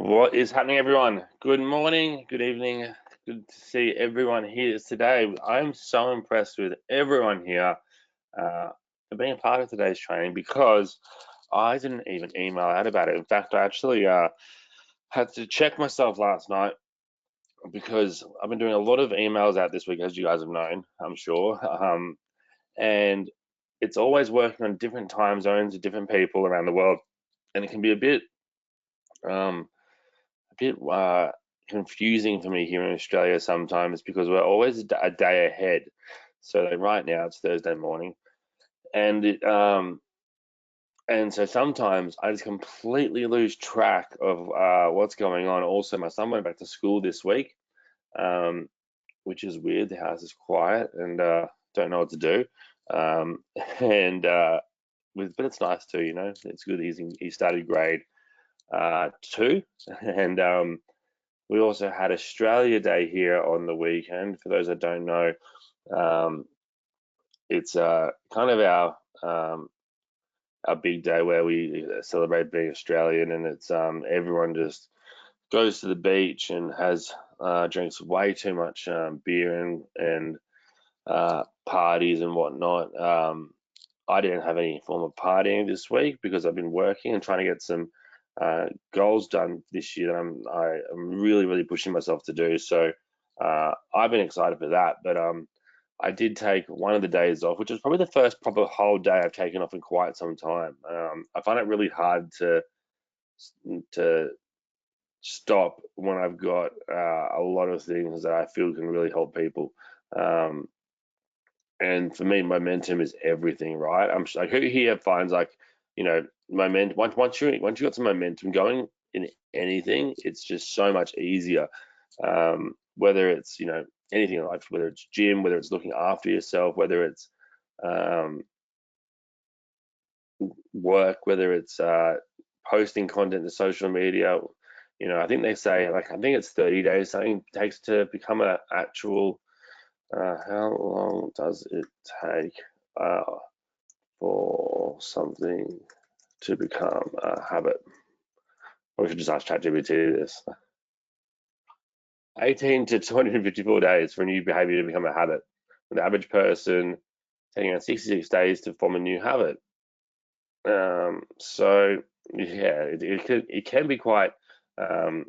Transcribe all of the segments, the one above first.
What is happening, everyone? Good morning, good evening. Good to see everyone here today. I'm so impressed with everyone here for being a part of today's training because I didn't even email out about it. In fact, I actually had to check myself last night because I've been doing a lot of emails out this week, as you guys have known, I'm sure. And it's always working on different time zones with different people around the world, and it can be um, a bit confusing for me here in Australia sometimes because we're always a day ahead. So like right now it's Thursday morning, and so sometimes I just completely lose track of what's going on. Also, my son went back to school this week, um, which is weird. The house is quiet and don't know what to do. Um, and but it's nice too, you know. It's good. He started grade two, and we also had Australia Day here on the weekend. For those that don't know, um, it's kind of our big day where we celebrate being Australian, and it's everyone just goes to the beach and has drinks way too much beer and parties and whatnot. I didn't have any form of partying this week because I've been working and trying to get some goals done this year that I'm really pushing myself to do. So I've been excited for that. But I did take one of the days off, which was probably the first proper whole day I've taken off in quite some time. I find it really hard to stop when I've got a lot of things that I feel can really help people. Um, and for me, momentum is everything, right? I'm like, who here finds like, momentum. Once you got some momentum going in anything, it's just so much easier. Whether it's anything in life, whether it's gym, whether it's looking after yourself, whether it's um, work, whether it's posting content to social media. I think they say like I think it's 30 days something takes to become an actual. How long does it take for something to become a habit? Or we should just ask ChatGPT this. 18 to 254 days for a new behavior to become a habit. For the average person, taking around 66 days to form a new habit. So yeah, it can be quite um,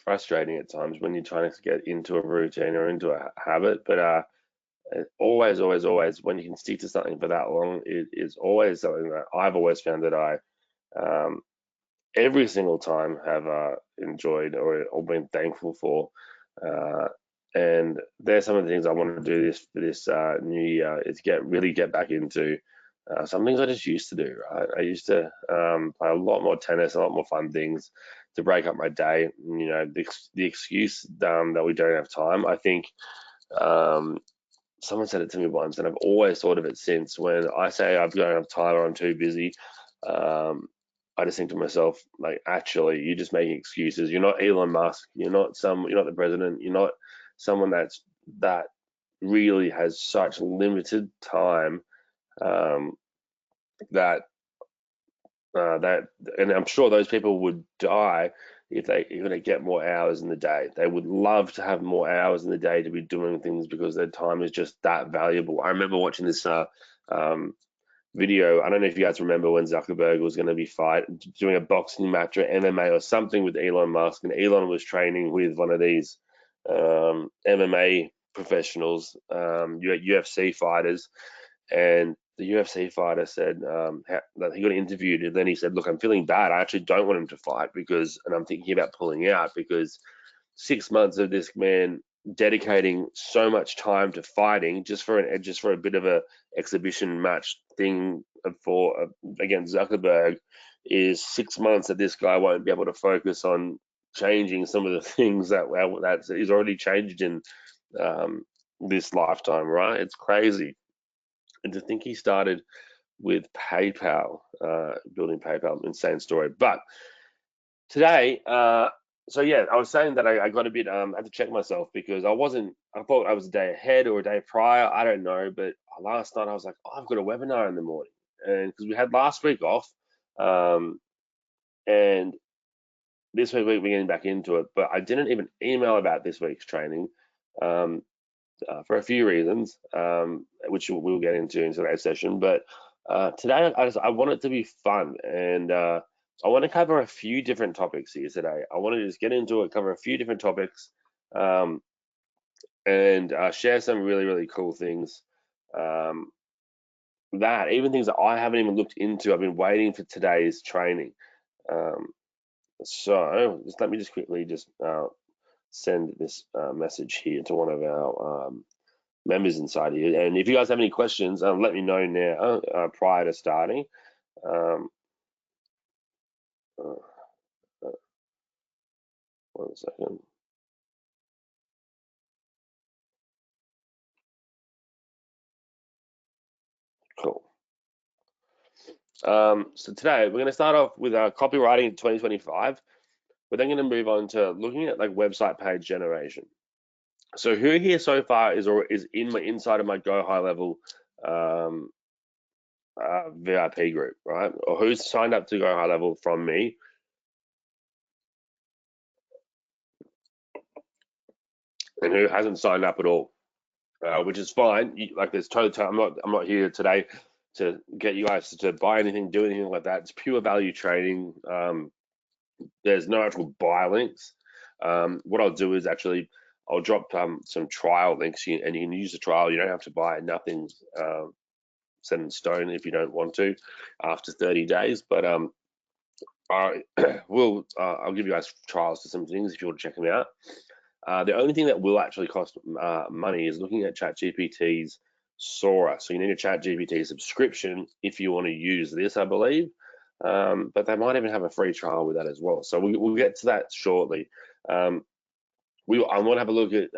frustrating at times when you're trying to get into a routine or into a habit. But always, when you can stick to something for that long, it is always something that I've always found that I um, every single time have enjoyed or been thankful for. Uh, and there's some of the things I want to do this new year is get back into some things I just used to do. Right, I used to play a lot more tennis, a lot more fun things to break up my day. The excuse that we don't have time. I think um, someone said it to me once, and I've always thought of it since. When I say I've got enough time or I'm too busy, um, I just think to myself, like, actually, you're just making excuses. You're not Elon Musk. You're not the president. You're not someone that really has such limited time um, that that, and I'm sure those people would die if they going to get more hours in the day. They would love to have more hours in the day to be doing things because their time is just that valuable. I remember watching this um, video. I don't know if you guys remember when Zuckerberg was going to be doing a boxing match or MMA or something with Elon Musk, and Elon was training with one of these MMA professionals, UFC fighters, and the UFC fighter said that he got interviewed, and then he said, "Look, I'm feeling bad. I actually don't want him to fight and I'm thinking about pulling out because 6 months of this man dedicating so much time to fighting just for a bit of a exhibition match thing for against Zuckerberg is 6 months that this guy won't be able to focus on changing some of the things that he's already changed in um, this lifetime, right? It's crazy. And to think he started with PayPal, building PayPal, insane story. But today, so yeah, I was saying that I got a bit, I had to check myself because I thought I was a day ahead or a day prior, I don't know. But last night I was like, oh, I've got a webinar in the morning. And because we had last week off, um, and this week we're getting back into it, but I didn't even email about this week's training for a few reasons, which we'll get into in today's session. But today I want it to be fun, and I want to cover a few different topics here today. I want to just get into it, cover a few different topics, and share some really, really cool things. That even things that I haven't even looked into. I've been waiting for today's training. So let me just quickly send this message here to one of our members inside here. And if you guys have any questions, let me know now prior to starting. Um, one second. Cool. So today we're going to start off with copywriting in 2025. We're then going to move on to looking at like website page generation. So who here so far is inside of my Go High Level VIP group, right? Or who's signed up to Go High Level from me? And who hasn't signed up at all, which is fine. Like there's totally, I'm not here today to get you guys to buy anything, do anything like that. It's pure value trading. There's no actual buy links. What I'll do is actually I'll drop some trial links, and you can use the trial. You don't have to buy. Nothing's set in stone if you don't want to after 30 days. But I will. I'll give you guys trials to some things if you want to check them out. The only thing that will actually cost money is looking at ChatGPT's Sora. So you need a ChatGPT subscription if you want to use this, I believe. But they might even have a free trial with that as well. So we'll get to that shortly. I want to have a look at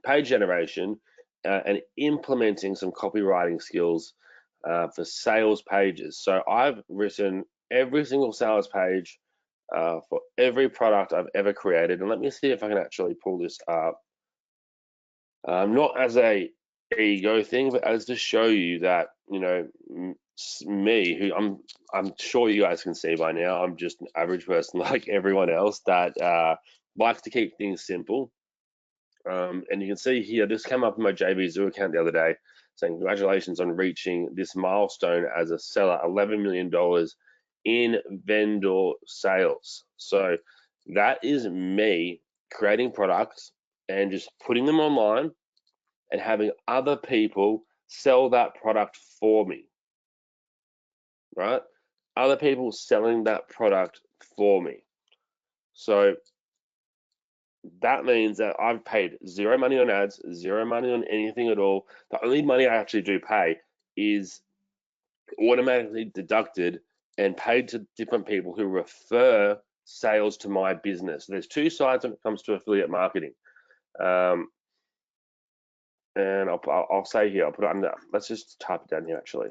page generation and implementing some copywriting skills for sales pages. So I've written every single sales page for every product I've ever created. And let me see if I can actually pull this up. Not as a ego thing, but as to show you that, me, who I'm sure you guys can see by now, I'm just an average person like everyone else that likes to keep things simple. And you can see here, this came up in my JV Zoo account the other day, saying congratulations on reaching this milestone as a seller, $11 million in vendor sales. So that is me creating products and just putting them online and having other people sell that product for me, right? Other people selling that product for me. So that means that I've paid zero money on ads, zero money on anything at all. The only money I actually do pay is automatically deducted and paid to different people who refer sales to my business. So there's two sides when it comes to affiliate marketing. And I'll say here, I'll put it under, let's just type it down here actually.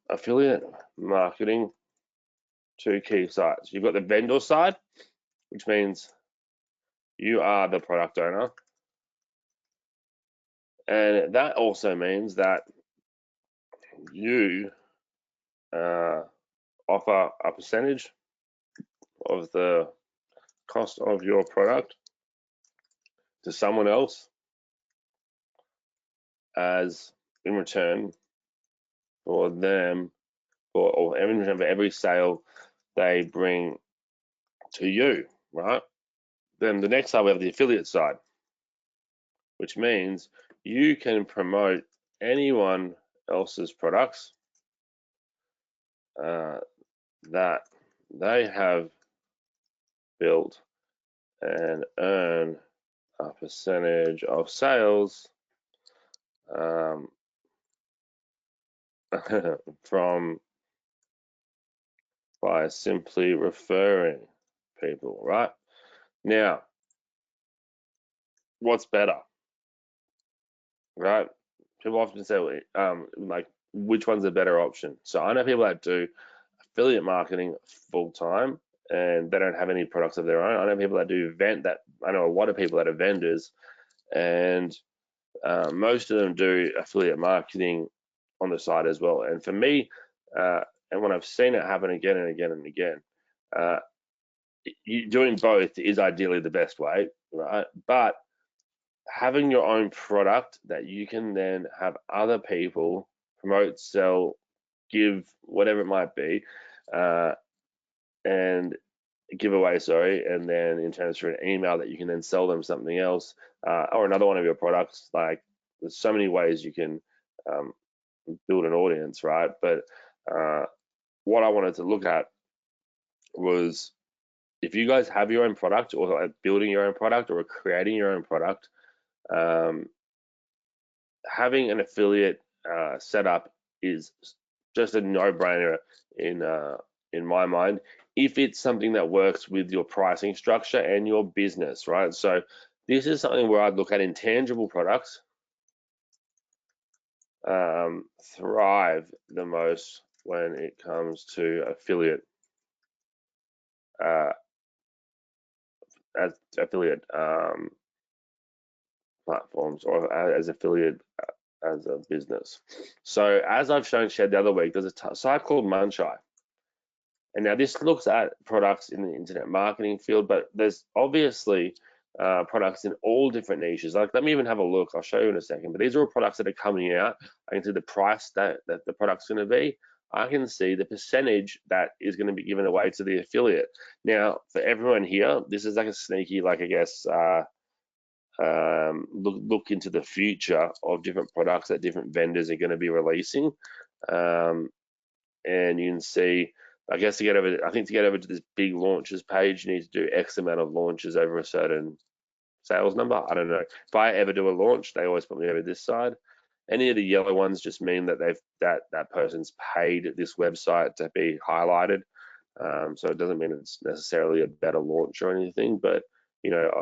Affiliate marketing, two key sides. You've got the vendor side, which means you are the product owner. And that also means that you offer a percentage of the cost of your product to someone else as in return for them, or in return for every sale they bring to you, right? Then the next side, we have the affiliate side, which means you can promote anyone else's products that they have built and earn a percentage of sales from by simply referring people, right? Now, what's better, right? People often say, like, which one's a better option? So I know people that do affiliate marketing full time and they don't have any products of their own. I know people that do I know a lot of people that are vendors, and most of them do affiliate marketing on the side as well. And for me, and when I've seen it happen again and again and again, Uh, doing both is ideally the best way, right? But having your own product that you can then have other people promote, sell, give, whatever it might be, uh, and give away, sorry, and then in terms for an email that you can then sell them something else, or another one of your products. Like there's so many ways you can um, build an audience, right? But what I wanted to look at was if you guys have your own product or like building your own product or creating your own product, um, having an affiliate setup is just a no-brainer in my mind if it's something that works with your pricing structure and your business, right? So this is something where I'd look at intangible products thrive the most when it comes to affiliate uh, as affiliate platforms or as affiliate as a business. So as I've shared the other week, there's a site called Munchai. And now this looks at products in the internet marketing field, but there's obviously products in all different niches. Like, let me even have a look. I'll show you in a second. But these are all products that are coming out. I can see the price that the product's going to be. I can see the percentage that is going to be given away to the affiliate. Now, for everyone here, this is like a sneaky, like I guess, look into the future of different products that different vendors are going to be releasing. And you can see, I guess I think to get over to this big launches page, you need to do X amount of launches over a certain sales number. I don't know. If I ever do a launch, they always put me over this side. Any of the yellow ones just mean that that person's paid this website to be highlighted. So it doesn't mean it's necessarily a better launch or anything, but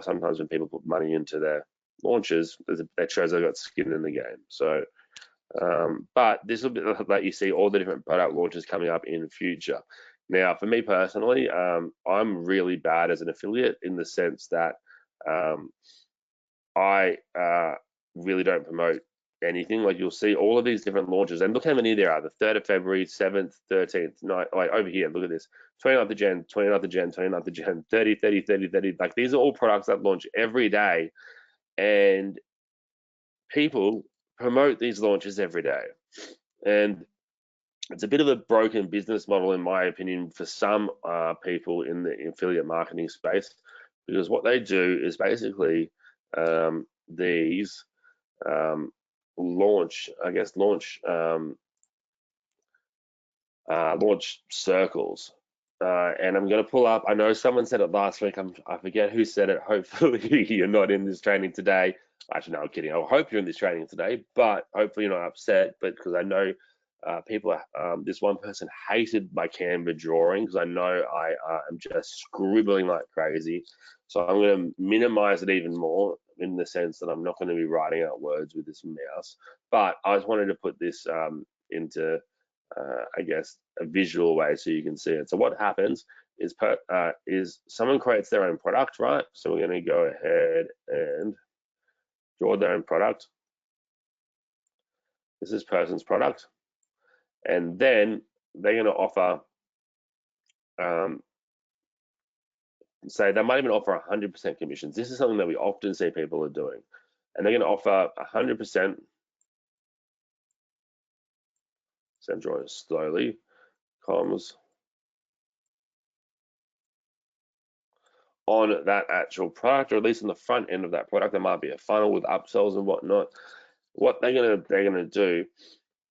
sometimes when people put money into their launches, that shows they've got skin in the game. So but this will be like you see all the different product launches coming up in future. Now, for me personally, I'm really bad as an affiliate in the sense that um, I really don't promote anything. Like you'll see all of these different launches, and look how many there are: the 3rd of February, 7th, 13th, 9th, like over here. Look at this: 29th of Jan, 29th of Jan, 29th of Jan, 30, 30, 30, 30. Like these are all products that launch every day, and people promote these launches every day. And it's a bit of a broken business model, in my opinion, for some people in the affiliate marketing space, because what they do is basically these launch, I guess, launch circles. And I'm going to pull up. I know someone said it last week. I forget who said it. Hopefully, you're not in this training today. Actually, no, I'm kidding. I hope you're in this training today, but hopefully, you're not upset. But because I know people, this one person hated my Canva drawing because I know I am just scribbling like crazy. So I'm going to minimize it even more in the sense that I'm not going to be writing out words with this mouse. But I just wanted to put this into I guess, a visual way so you can see it. So what happens is someone creates their own product, right? So we're going to go ahead and draw their own product. This is person's product. And then they're going to offer, say they might even offer 100% commissions. This is something that we often see people are doing. And they're going to offer 100%, so I'm drawing slowly, comms, on that actual product, or at least on the front end of that product. There might be a funnel with upsells and whatnot. What they're gonna do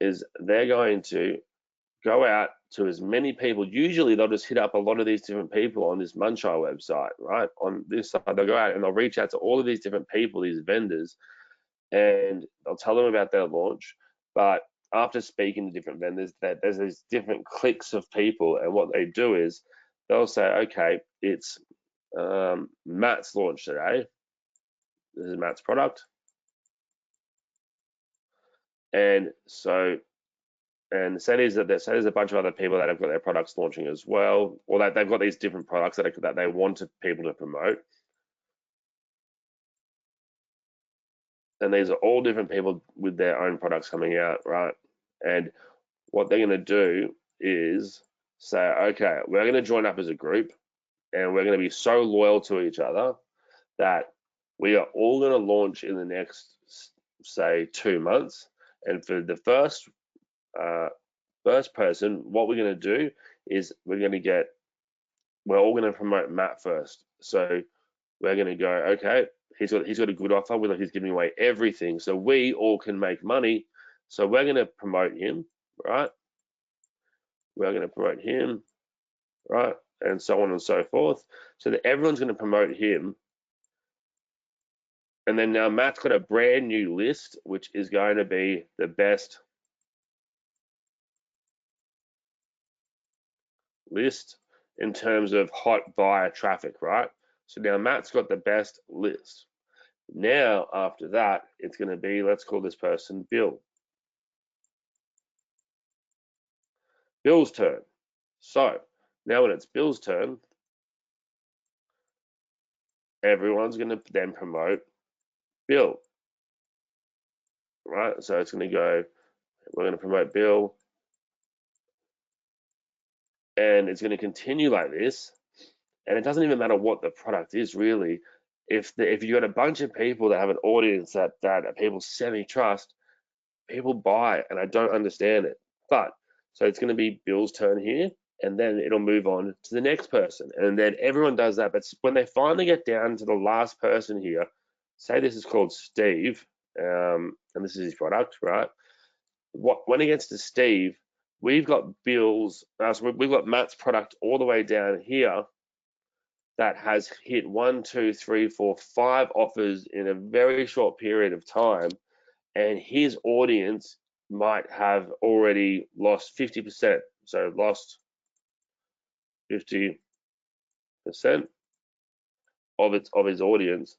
is they're going to go out to as many people. Usually they'll just hit up a lot of these different people on this Munchai website, right? On this side, they'll go out and they'll reach out to all of these different people, these vendors, and they'll tell them about their launch. But after speaking to different vendors, there's these different cliques of people, and what they do is they'll say, okay, it's Matt's launch today. This is Matt's product. And so, say there's a bunch of other people that have got their products launching as well, or that they've got these different products that they want people to promote. And these are all different people with their own products coming out, right? And what they're going to do is say, okay, we're going to join up as a group and we're going to be so loyal to each other that we are all going to launch in the next, say, 2 months. And for the first person, what we're going to do is we're all going to promote Matt first. So we're going to go, okay, he's got a good offer. He's giving away everything, so we all can make money. So we're going to promote him, right? We're going to promote him, right? And so on and so forth. So that everyone's going to promote him. And then now Matt's got a brand new list, which is going to be the best list in terms of hot buyer traffic, right? So now Matt's got the best list. Now, after that, it's going to be, let's call this person Bill. Bill's turn. So now when it's Bill's turn, everyone's going to then promote Bill, right? So it's going to go, we're going to promote Bill, and it's going to continue like this. And it doesn't even matter what the product is, really. If you got a bunch of people that have an audience that people semi-trust, people buy it, and I don't understand it. But so it's going to be Bill's turn here, and then it'll move on to the next person, and then everyone does that. But when they finally get down to the last person here, say this is called Steve, and this is his product, right? When it gets to Steve, we've got we've got Matt's product all the way down here that has hit 1, 2, 3, 4, 5 offers in a very short period of time, and his audience might have already lost 50%. So lost 50% of his audience,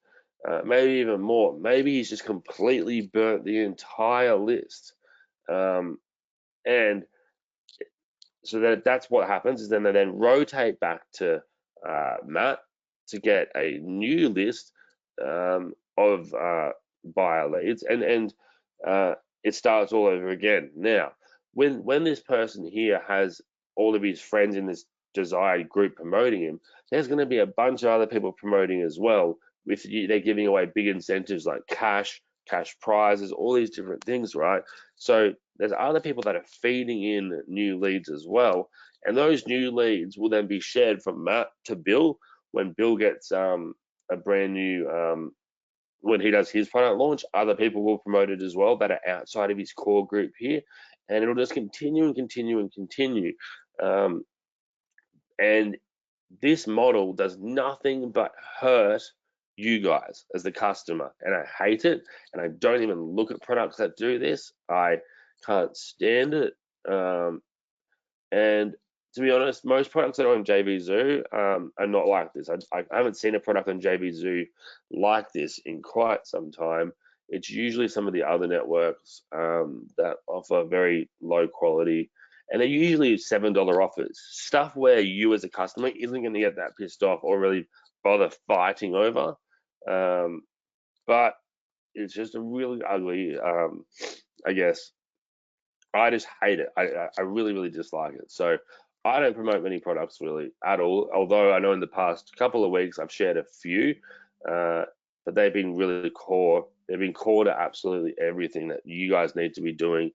maybe even more. Maybe he's just completely burnt the entire list, and so that's what happens. Is then they then rotate back to Matt to get a new list of buyer leads, and it starts all over again. Now, when this person here has all of his friends in this desired group promoting him, there's going to be a bunch of other people promoting as well. They're giving away big incentives like cash prizes, all these different things, right? So there's other people that are feeding in new leads as well, and those new leads will then be shared from Matt to Bill when Bill gets a brand new when he does his product launch. Other people will promote it as well that are outside of his core group here, and it'll just continue and continue and continue. And this model does nothing but hurt you guys as the customer, and I hate it. And I don't even look at products that do this. I can't stand it. And to be honest, most products that are on JVZoo are not like this. I haven't seen a product on JVZoo like this in quite some time. It's usually some of the other networks that offer very low quality, and they're usually $7 offers. Stuff where you as a customer isn't going to get that pissed off or really bother fighting over. But it's just a really ugly, I guess, I just hate it. I really, really dislike it. So I don't promote many products really at all. Although I know in the past couple of weeks I've shared a few, but they've been really core. They've been core to absolutely everything that you guys need to be doing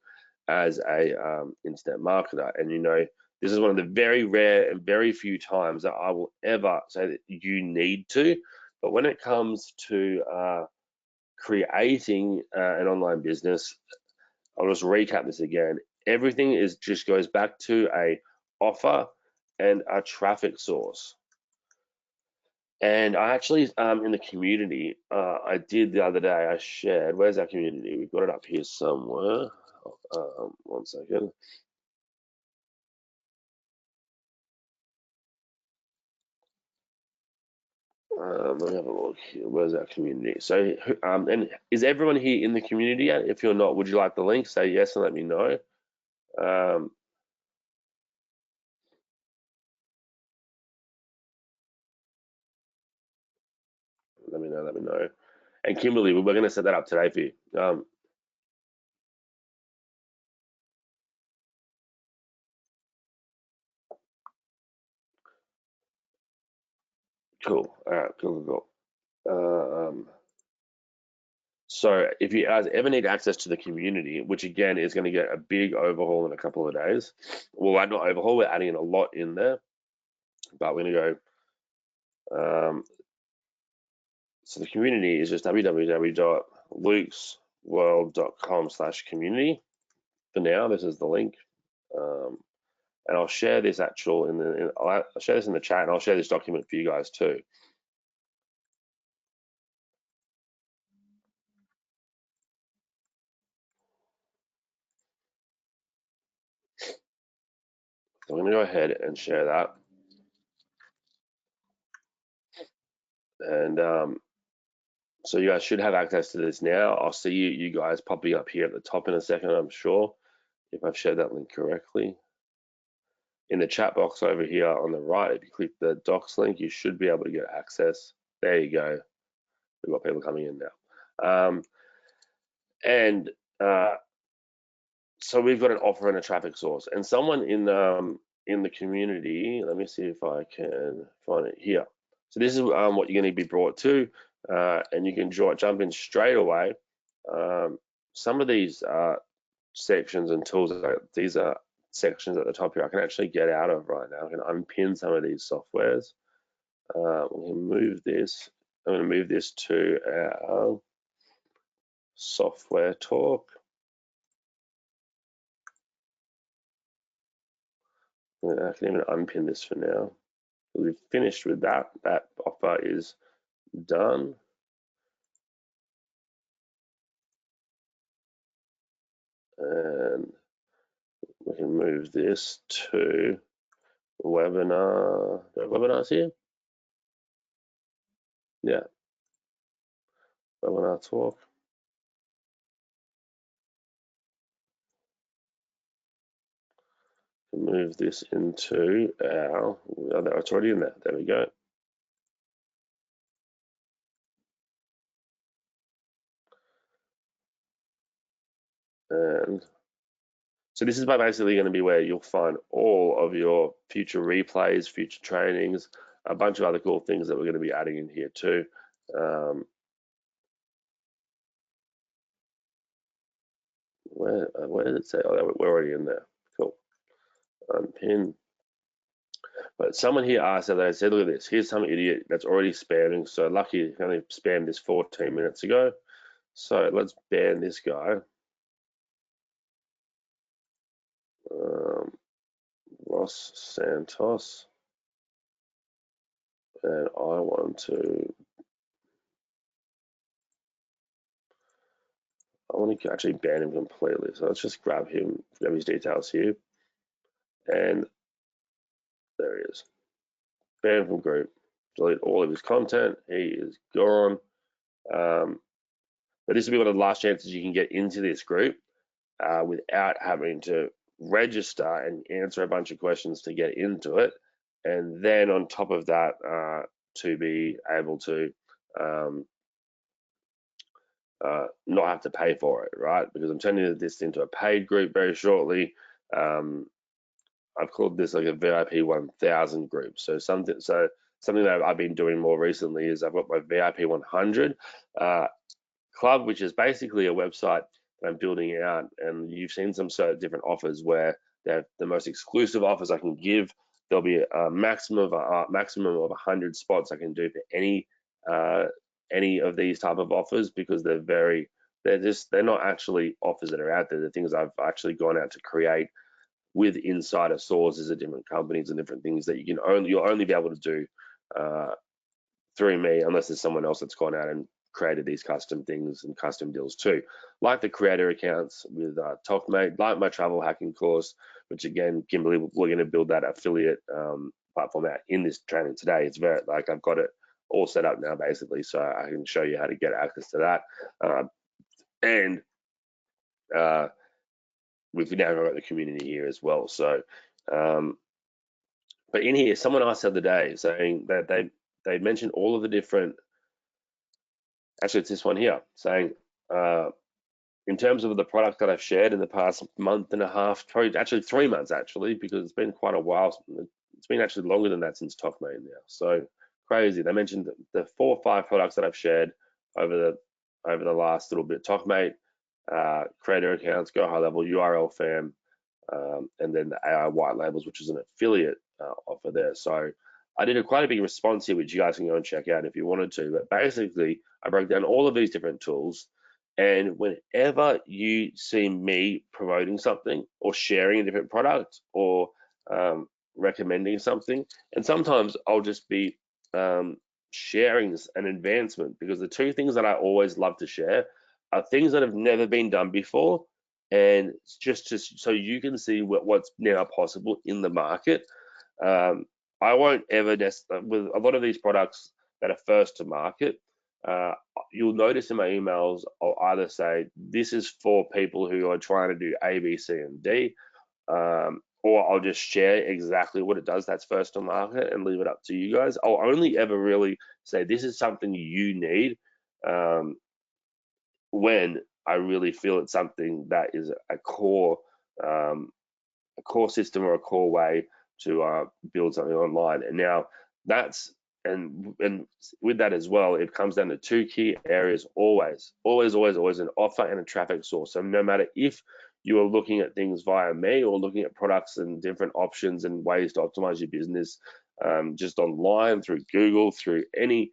as a internet marketer. And this is one of the very rare and very few times that I will ever say that you need to. But when it comes to creating an online business, I'll just recap this again. Everything just goes back to a offer and a traffic source. And I actually, in the community, I did the other day, I shared, where's our community? We've got it up here somewhere. 1 second. Let me have a look here. Where's our community? So, and is everyone here in the community yet? If you're not, would you like the link? Say yes and let me know. Let me know. Let me know. And Kimberly, we're going to set that up today for you. Cool. All right, cool. So if you guys ever need access to the community, which again is going to get a big overhaul in a couple of days, well, not overhaul, we're adding a lot in there, but we're going to go. So the community is just www.lukesworld.com/community. For now, this is the link. And I'll share this I'll share this in the chat, and I'll share this document for you guys too. So I'm going to go ahead and share that. And so you guys should have access to this now. I'll see you guys popping up here at the top in a second, I'm sure, if I've shared that link correctly. In the chat box over here on the right, if you click the docs link, you should be able to get access. There you go. We've got people coming in now. And so we've got an offer and a traffic source. And someone in the community, let me see if I can find it here. So this is what you're going to be brought to, and you can jump in straight away. Some of these sections and tools, these are sections at the top here, I can actually get out of right now. I can unpin some of these softwares. We can move this. I'm going to move this to our software talk. I can even unpin this for now. We've finished with that. That offer is done. And we can move this to webinar. Do I have webinars here? Yeah. Webinar talk. Move this into our, it's already in there. There we go. And so this is basically going to be where you'll find all of your future replays, future trainings, a bunch of other cool things that we're going to be adding in here too. Where did it say? Oh, we're already in there. Cool. Unpin. But someone here asked, they said, look at this. Here's some idiot that's already spamming. So lucky he only spammed this 14 minutes ago. So let's ban this guy. Ross Santos. And I want to actually ban him completely. So let's just grab his details here. And there he is. Ban from group. Delete all of his content. He is gone. But this will be one of the last chances you can get into this group without having to register and answer a bunch of questions to get into it. And then on top of that, to be able to not have to pay for it, right? Because I'm turning this into a paid group very shortly. I've called this like a VIP 1000 group. So something that I've been doing more recently is I've got my VIP 100 club, which is basically a website that I'm building out, and you've seen some certain different offers where they're the most exclusive offers I can give. There'll be a maximum of 100 spots I can do for any of these type of offers, because they're not actually offers that are out there. The things I've actually gone out to create with insider sources of different companies and different things that you'll only be able to do through me, unless there's someone else that's gone out and created these custom things and custom deals too, like the creator accounts with Talkmate, like my travel hacking course, which again, Kimberly, we're going to build that affiliate platform out in this training today. It's very I've got it all set up now basically, so I can show you how to get access to that. And we've now got the community here as well. So, but in here, someone asked the other day saying that they mentioned all of the different. Actually, it's this one here saying, in terms of the product that I've shared in the past month and a half, probably actually 3 months actually, because it's been quite a while. It's been actually longer than that since Talkmate now. So crazy. They mentioned the 4 or 5 products that I've shared over the last little bit: Talkmate, creator accounts, Go High Level, URL Fam, and then the AI white labels, which is an affiliate offer there. So I did quite a big response here, which you guys can go and check out if you wanted to. But basically, I broke down all of these different tools. And whenever you see me promoting something or sharing a different product or recommending something, and sometimes I'll just be sharing an advancement, because the 2 things that I always love to share are things that have never been done before, and just so you can see what's now possible in the market. I won't ever with a lot of these products that are first to market. You'll notice in my emails, I'll either say this is for people who are trying to do A, B, C, and D, or I'll just share exactly what it does that's first to market and leave it up to you guys. I'll only ever really say this is something you need when I really feel it's something that is a core system or a core way to build something online. And now that's and with that as well, it comes down to 2 key areas: always an offer and a traffic source. So no matter if you are looking at things via me or looking at products and different options and ways to optimize your business, just online, through Google, through any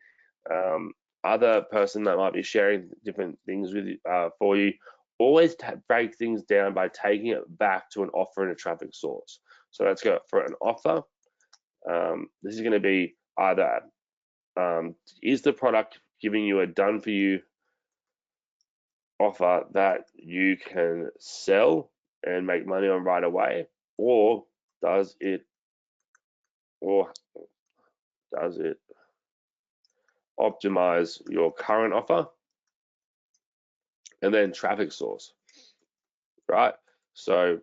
other person that might be sharing different things with you, for you, always break things down by taking it back to an offer and a traffic source. So let's go for an offer. This is going to be either is the product giving you a done for you offer that you can sell and make money on right away, or does it optimize your current offer? And then traffic source, right? So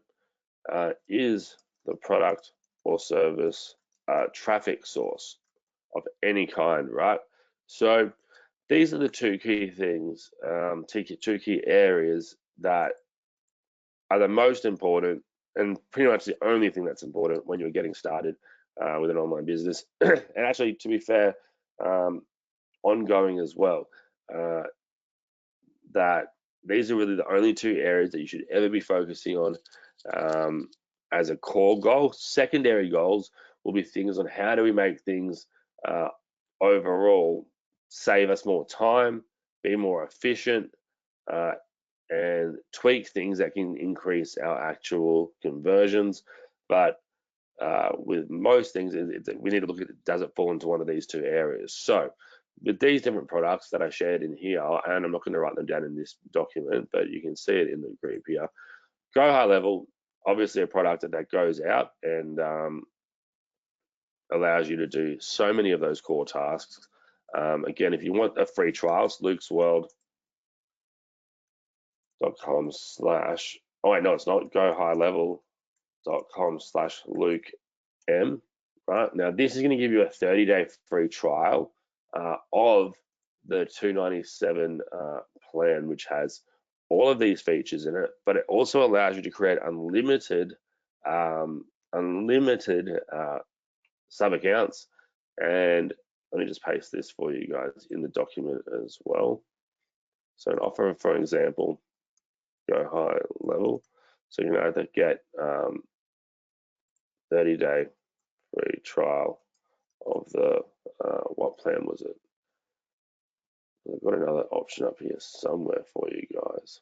is the product or service a traffic source of any kind, right? So these are the 2 key things, 2 key areas that are the most important, and pretty much the only thing that's important when you're getting started with an online business. And actually, to be fair, ongoing as well. That these are really the only 2 areas that you should ever be focusing on as a core goal. Secondary goals will be things on how do we make things overall save us more time, be more efficient, and tweak things that can increase our actual conversions. But with most things, we need to look at it, does it fall into one of these 2 areas? So with these different products that I shared in here, and I'm not going to write them down in this document, but you can see it in the group here. Go High Level, obviously a product that goes out and allows you to do so many of those core tasks. Again, if you want a free trial, it's lukesworld.com/ oh wait, no, it's not, gohighlevel.com/Luke M. Right now, this is going to give you a 30-day free trial of the $297 plan, which has all of these features in it, but it also allows you to create unlimited sub accounts. And let me just paste this for you guys in the document as well. So an offer, for example, Go High Level. So you can either get 30-day free trial of the what plan was it? I've got another option up here somewhere for you guys.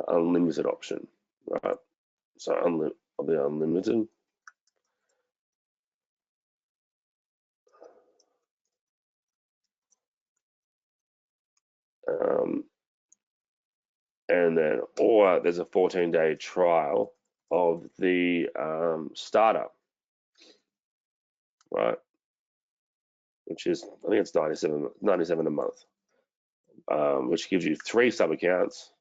Unlimited option, right? So the unlimited. And then, or there's a 14-day trial of the starter, right? Which is, I think it's 97 a month, which gives you 3 sub accounts.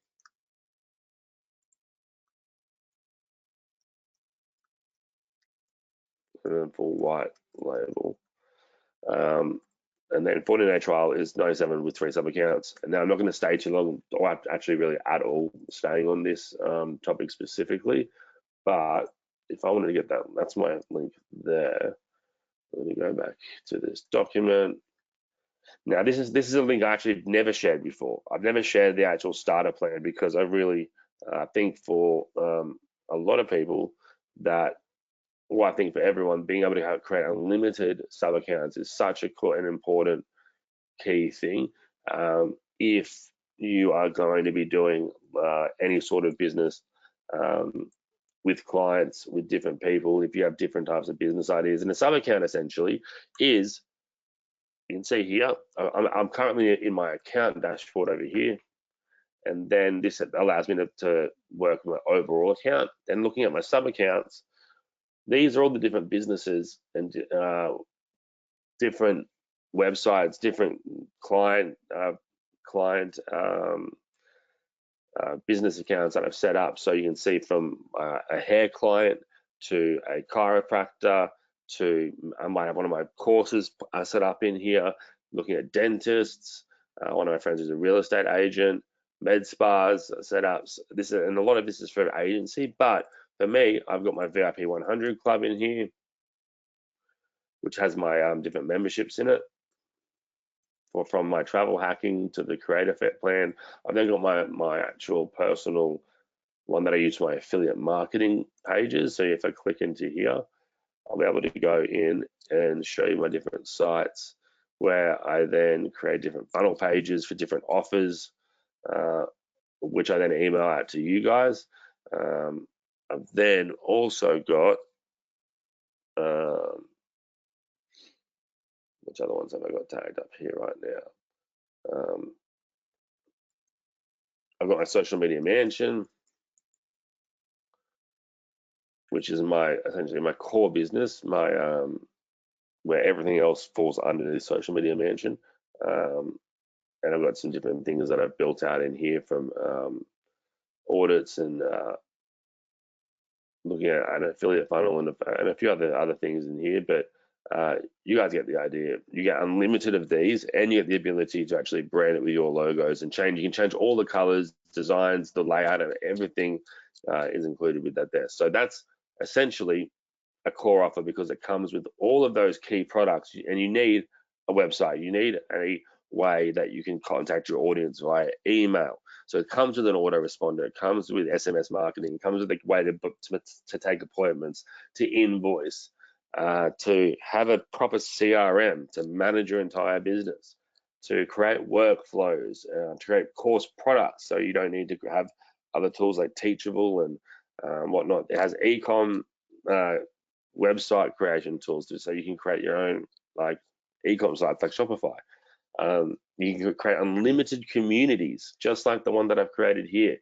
And then for white label. And then 14-day trial is 97 with 3 sub accounts. And now I'm not going to stay too long, or actually really at all staying on this topic specifically. But if I wanted to get that, that's my link there. Let me go back to this document. Now, this is a link I actually never shared before. I've never shared the actual starter plan because I really think for a lot of people that, well, I think for everyone, being able to create unlimited sub accounts is such a cool and important key thing. If you are going to be doing any sort of business with clients, with different people, if you have different types of business ideas, and a sub account essentially is, you can see here, I'm currently in my account dashboard over here, and then this allows me to work my overall account. Then looking at my sub accounts, these are all the different businesses and different websites, different client business accounts that I've set up. So you can see from a hair client to a chiropractor to I might have one of my courses set up in here, looking at dentists. One of my friends is a real estate agent, med spas set up. This and a lot of this is for agency, but for me, I've got my VIP 100 club in here, which has my different memberships in it. From my travel hacking to the creator fit plan. I've then got my actual personal one that I use for my affiliate marketing pages. So if I click into here, I'll be able to go in and show you my different sites where I then create different funnel pages for different offers, which I then email out to you guys. I've then also got which other ones have I got tagged up here right now? I've got my social media mansion, which is essentially my core business, my where everything else falls under the social media mansion. And I've got some different things that I've built out in here from audits and looking at an affiliate funnel and a few other things in here. But you guys get the idea. You get unlimited of these, and you get the ability to actually brand it with your logos and change. You can change all the colors, designs, the layout, and everything is included with that there. So that's essentially a core offer because it comes with all of those key products, and you need a website. You need a way that you can contact your audience via email. So it comes with an autoresponder. It comes with SMS marketing. It comes with a way to book, to take appointments, to invoice, to have a proper CRM, to manage your entire business, to create workflows, to create course products. So you don't need to have other tools like Teachable and whatnot. It has ecom website creation tools too, so you can create your own like ecom sites like Shopify. You can create unlimited communities, just like the one that I've created here.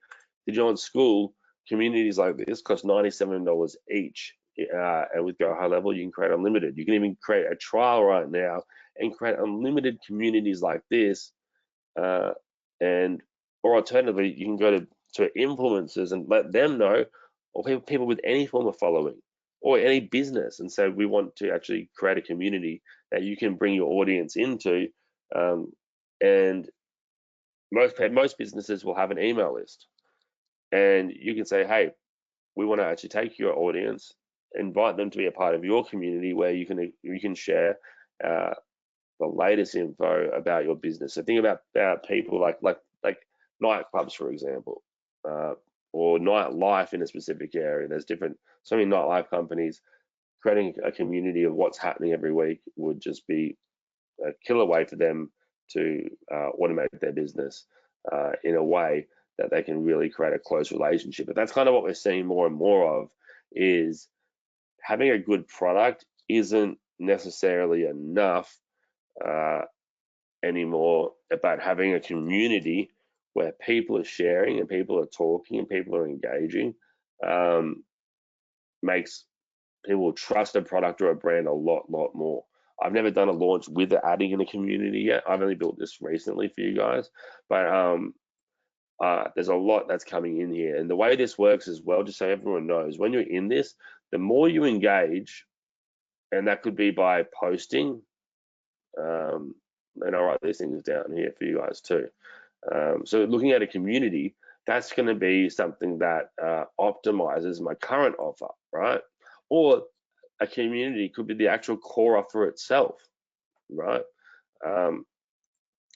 Did you know in school, communities like this cost $97 each, and with Go High Level, you can create unlimited. You can even create a trial right now and create unlimited communities like this, and or alternatively, you can go to influencers and let them know, or people with any form of following or any business, and say we want to actually create a community that you can bring your audience into. And most businesses will have an email list, and you can say, hey, we want to actually take your audience, invite them to be a part of your community where you can share the latest info about your business. So think about people like nightclubs, for example, or nightlife in a specific area. There's so many nightlife companies. Creating a community of what's happening every week would just be a killer way for them to automate their business in a way that they can really create a close relationship. But that's kind of what we're seeing more and more of, is having a good product isn't necessarily enough anymore, about having a community where people are sharing and people are talking and people are engaging. Makes people trust a product or a brand a lot more. I've never done a launch with adding in a community yet. I've only built this recently for you guys, but there's a lot that's coming in here. And the way this works as well, just so everyone knows, when you're in this, the more you engage, and that could be by posting, and I'll write these things down here for you guys too. So looking at a community, that's going to be something that optimizes my current offer, right? Or a community could be the actual core offer itself, right? Um,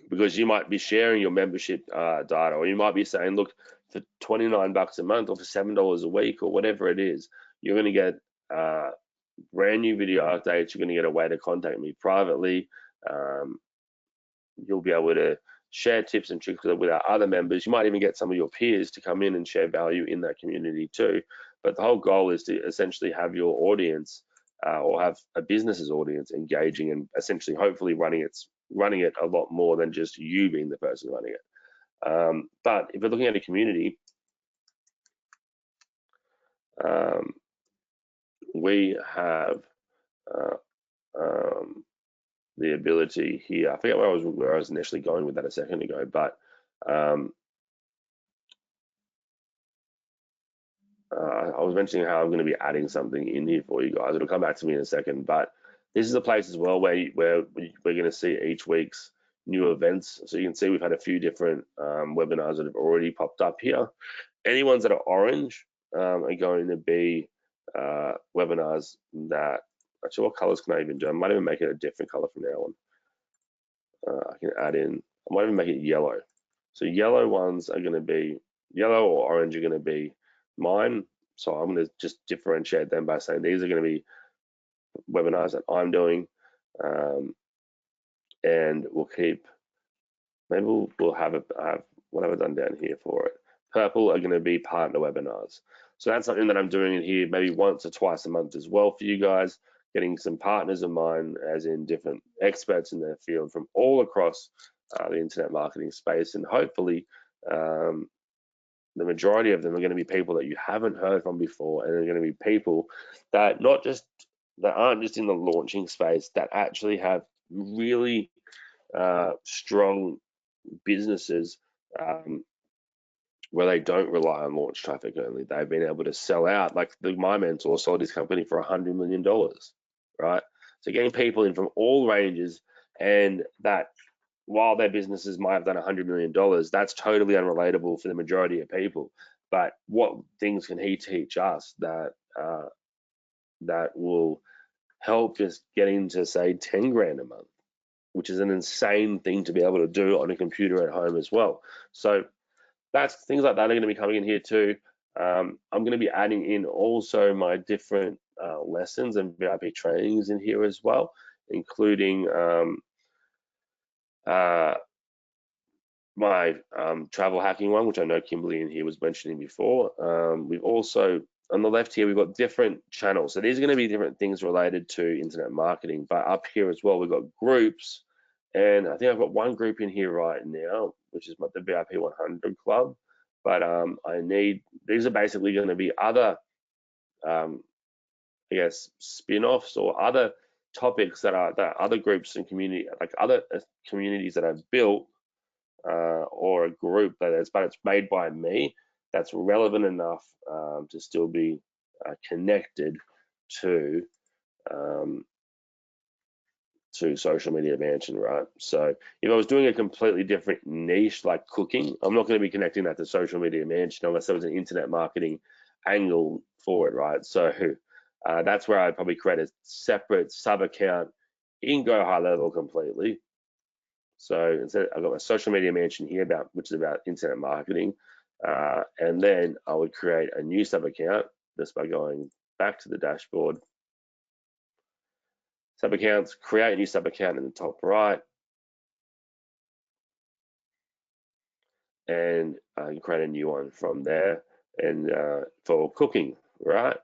because you might be sharing your membership data, or you might be saying, look, for $29 a month or for $7 a week or whatever it is, you're going to get brand new video updates. You're going to get a way to contact me privately. Um, you'll be able to share tips and tricks with our other members. You might even get some of your peers to come in and share value in that community too. But the whole goal is to essentially have your audience or have a business's audience engaging and essentially hopefully running it a lot more than just you being the person running it. But if we're looking at a community, we have uh, um, the ability here. I forget where I was initially going with that a second ago, but I was mentioning how I'm going to be adding something in here for you guys. It'll come back to me in a second, but this is a place as well where we're going to see each week's new events. So you can see we've had a few different webinars that have already popped up here. Any ones that are orange are going to be webinars that, actually, what colors can I even do? I might even make it a different color from now on. I can add in, I might even make it yellow. So yellow ones are going to be, yellow or orange are going to be mine. So I'm going to just differentiate them by saying these are going to be webinars that I'm doing. And we'll keep, maybe we'll have what have I done down here for it? Purple are going to be partner webinars. So that's something that I'm doing in here maybe once or twice a month as well for you guys, getting some partners of mine, as in different experts in their field from all across the internet marketing space. And hopefully the majority of them are going to be people that you haven't heard from before, and they're going to be people that aren't just in the launching space, that actually have really strong businesses where they don't rely on launch traffic only. They've been able to sell out. Like my mentor sold his company for $100 million, right? So getting people in from all ranges, and that while their businesses might have done $100 million, that's totally unrelatable for the majority of people. But what things can he teach us that will help just get into, say, 10 grand a month, which is an insane thing to be able to do on a computer at home as well. So that's things like that are going to be coming in here too. I'm going to be adding in also my different lessons and VIP trainings in here as well, including my travel hacking one, which I know Kimberly in here was mentioning before. We've also, on the left here, we've got different channels. So these are going to be different things related to internet marketing. But up here as well, we've got groups. And I think I've got one group in here right now, which is the VIP 100 Club. But these are basically going to be other, I guess, spin-offs or other topics that other groups and community, like other communities that I've built or a group but it's made by me, that's relevant enough to still be connected to Social Media Mansion, right? So if I was doing a completely different niche like cooking, I'm not going to be connecting that to Social Media Mansion unless there was an internet marketing angle for it, right? So that's where I'd probably create a separate sub account in Go High Level completely. So instead, I've got my Social Media Mansion here, which is about internet marketing, and then I would create a new sub account just by going back to the dashboard. Sub accounts, create a new sub account in the top right, and you create a new one from there. And for cooking, right?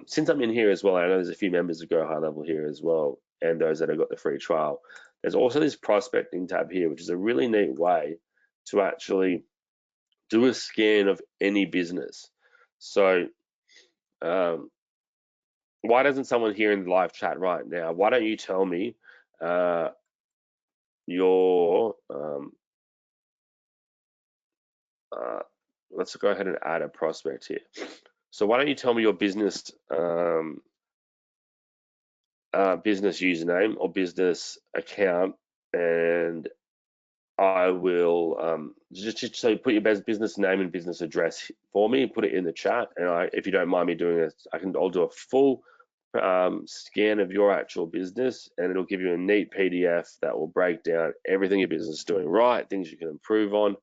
Since I'm in here as well, I know there's a few members that Go High Level here as well, and those that have got the free trial. There's also this prospecting tab here, which is a really neat way to actually do a scan of any business. So why doesn't someone here in the live chat right now, why don't you tell me your, let's go ahead and add a prospect here. So why don't you tell me your business business username or business account, and I will just so put your best business name and business address for me, put it in the chat, and if you don't mind me doing it, I'll do a full scan of your actual business, and it'll give you a neat PDF that will break down everything your business is doing right, things you can improve on,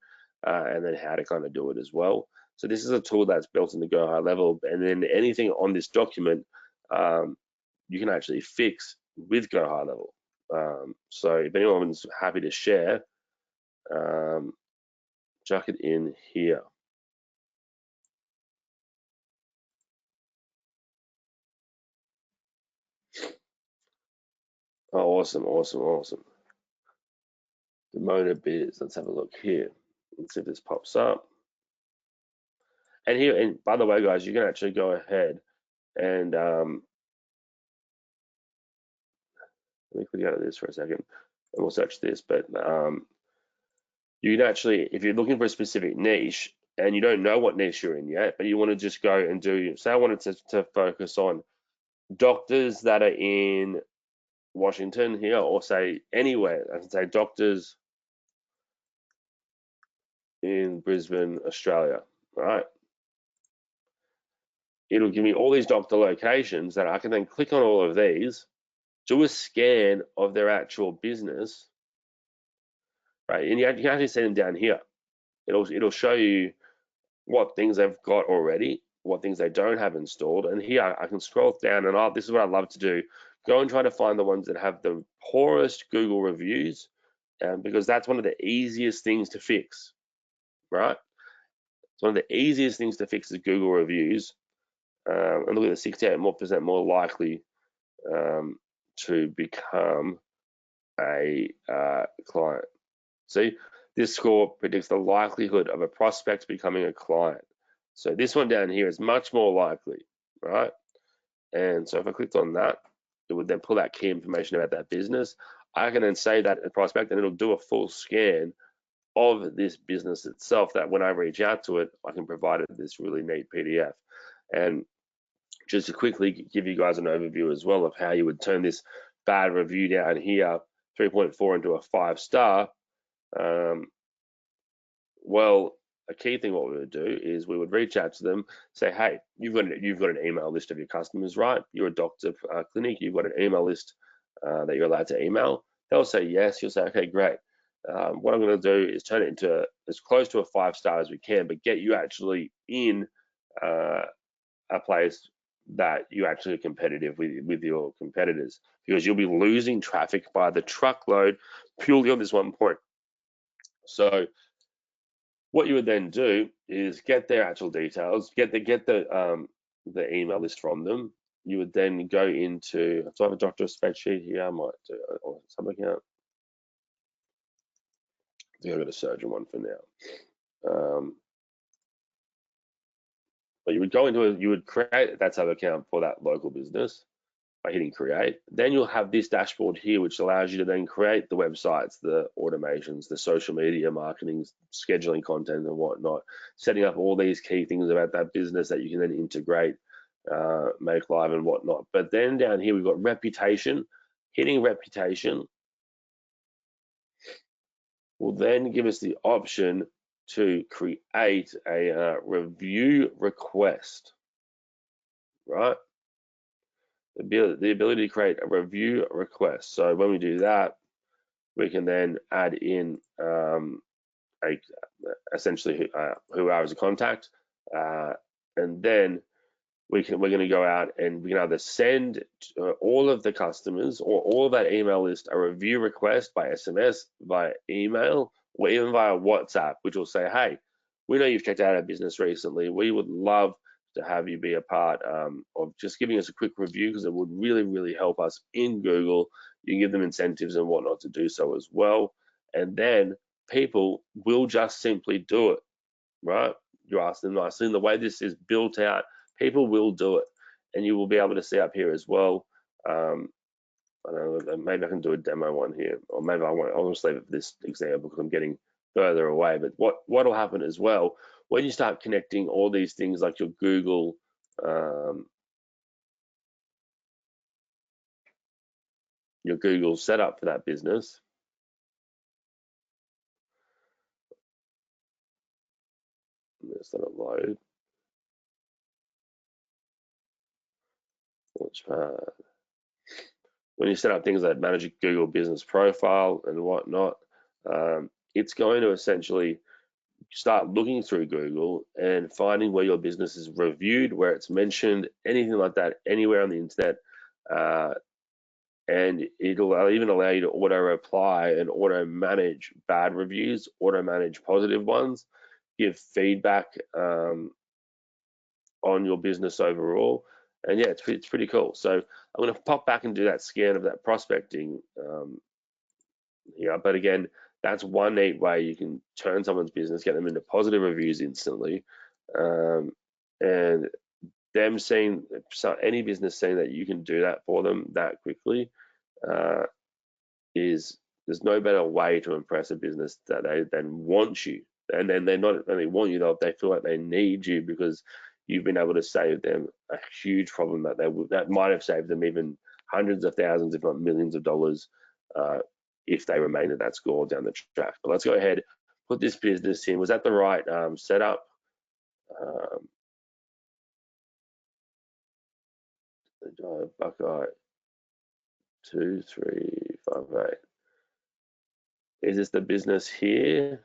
and then how to kind of do it as well. So this is a tool that's built into Go High Level, and then anything on this document you can actually fix with Go High Level. So if anyone's happy to share, chuck it in here. Oh, awesome, awesome, awesome. The Motor Biz. Let's have a look here. Let's see if this pops up. And here, and by the way, guys, you can actually go ahead and let me click out of this for a second, and we'll search this. But you can actually, if you're looking for a specific niche and you don't know what niche you're in yet, but you want to just go and do, say I wanted to focus on doctors that are in Washington here, or say anywhere. I can say doctors in Brisbane, Australia, right? It'll give me all these doctor locations that I can then click on all of these, do a scan of their actual business, right? And you can actually see them down here. It'll show you what things they've got already, what things they don't have installed. And here I can scroll down, and this is what I love to do. Go and try to find the ones that have the poorest Google reviews, because that's one of the easiest things to fix, right? It's one of the easiest things to fix is Google reviews. And look at the 68% more likely to become a client. See, this score predicts the likelihood of a prospect becoming a client. So this one down here is much more likely, right? And so if I clicked on that, it would then pull out key information about that business. I can then say that a prospect, and it'll do a full scan of this business itself, that when I reach out to it, I can provide it this really neat PDF. And just to quickly give you guys an overview as well of how you would turn this bad review down here, 3.4 into a 5-star. Well, a key thing what we would do is we would reach out to them, say, hey, you've got an email list of your customers, right? You're a doctor clinic, you've got an email list that you're allowed to email. They'll say yes. You'll say, okay, great. What I'm going to do is turn it into as close to a 5-star as we can, but get you actually in a place that you actually are competitive with your competitors, because you'll be losing traffic by the truckload purely on this one point. So what you would then do is get their actual details, get the email list from them. You would then go into, so I have a doctor spreadsheet here. I might do or some account. I think I've got a surgeon one for now. But you would go into you would create that sub account for that local business by hitting create. Then you'll have this dashboard here, which allows you to then create the websites, the automations, the social media marketing, scheduling content and whatnot, setting up all these key things about that business that you can then integrate, make live and whatnot. But then down here, we've got reputation. Hitting reputation will then give us the option to create a review request, right? The ability to create a review request. So when we do that, we can then add in essentially who are as a contact, and then we're going to go out and we can either send all of the customers or all of that email list a review request by SMS, via email, or even via WhatsApp, which will say, hey, we know you've checked out our business recently. We would love to have you be a part of just giving us a quick review, because it would really, really help us in Google. You can give them incentives and whatnot to do so as well. And then people will just simply do it, right? You ask them nicely. And the way this is built out, people will do it. And you will be able to see up here as well. I don't know, maybe I can do a demo one here, or maybe I'll just leave it for this example because I'm getting further away. But what will happen as well, when you start connecting all these things like your Google, setup for that business, Let's let it load. Launchpad. When you set up things like manage a Google business profile and whatnot, it's going to essentially start looking through Google and finding where your business is reviewed, where it's mentioned, anything like that, anywhere on the internet. And it'll even allow you to auto reply and auto manage bad reviews, auto manage positive ones, give feedback on your business overall. And yeah, it's pretty cool. So I'm going to pop back and do that scan of that prospecting here. But again, that's one neat way you can turn someone's business, get them into positive reviews instantly. And them seeing, so any business seeing that you can do that for them that quickly is, there's no better way to impress a business that they then want you. And then they not only want you, though, they feel like they need you because you've been able to save them a huge problem that might have saved them even hundreds of thousands, if not millions of dollars, if they remain at that score down the track. But let's go ahead, put this business in. Was that the right setup? Buckeye 2358. Is this the business here?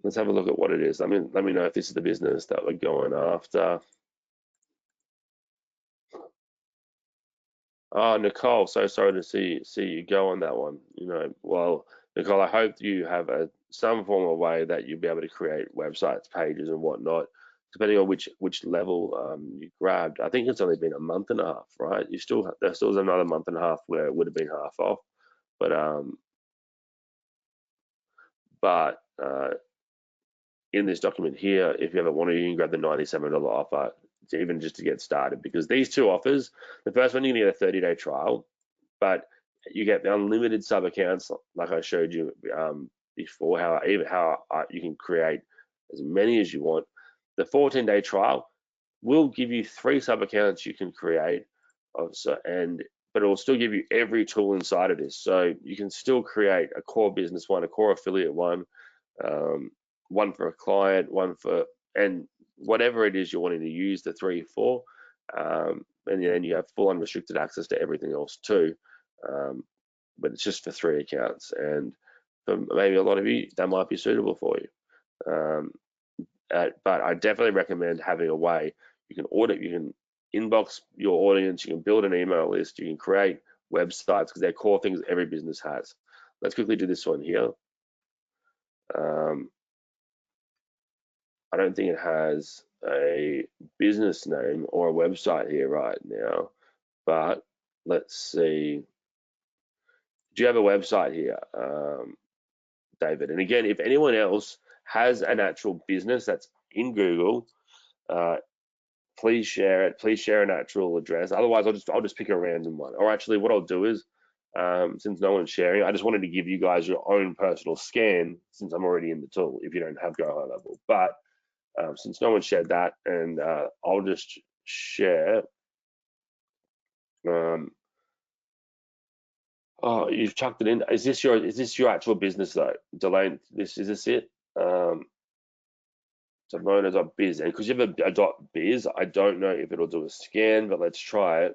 Let's have a look at what it is. Let me know if this is the business that we're going after. Oh, Nicole, so sorry to see you go on that one. Well, Nicole, I hope you have some form of way that you'll be able to create websites, pages, and whatnot, depending on which level you grabbed. I think it's only been a month and a half, right? There still is another month and a half where it would have been half off, but in this document here, if you ever wanted, you can grab the $97 offer even just to get started, because these two offers, the first one, you're gonna get a 30-day trial, but you get the unlimited sub accounts like I showed you before, how you can create as many as you want. The 14-day trial will give you 3 sub accounts you can create, but it will still give you every tool inside of this. So you can still create a core business one, a core affiliate one, one for a client, and whatever it is you're wanting to use the 3 for. And then you have full unrestricted access to everything else too. But it's just for 3 accounts, and for maybe a lot of you, that might be suitable for you. But I definitely recommend having a way you can inbox your audience, you can build an email list, you can create websites, because they're core things every business has. Let's quickly do this one here. I don't think it has a business name or a website here right now, but let's see. Do you have a website here, David? And again, if anyone else has an actual business that's in Google, please share it. Please share an actual address. Otherwise, I'll just pick a random one. Or actually, what I'll do is, since no one's sharing, I just wanted to give you guys your own personal scan, since I'm already in the tool, if you don't have Go High Level. But since no one shared that, and I'll just share. Oh, you've chucked it in. Is this your actual business though, Delane? Is this it? So Mona.biz, and because you have a .biz, I don't know if it'll do a scan, but let's try it.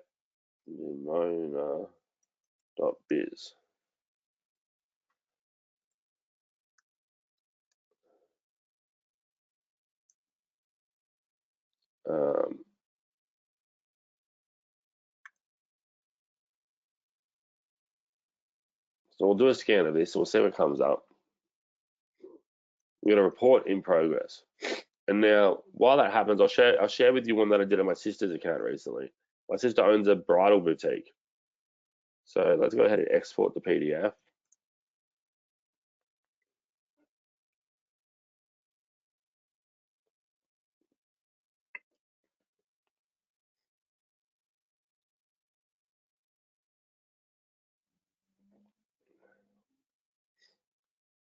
Mona.biz. Um, so we'll do a scan of this, and we'll see what comes up. We're going to report in progress. And now, while that happens, I'll share with you one that I did on my sister's account recently. My sister owns a bridal boutique. So let's go ahead and export the PDF.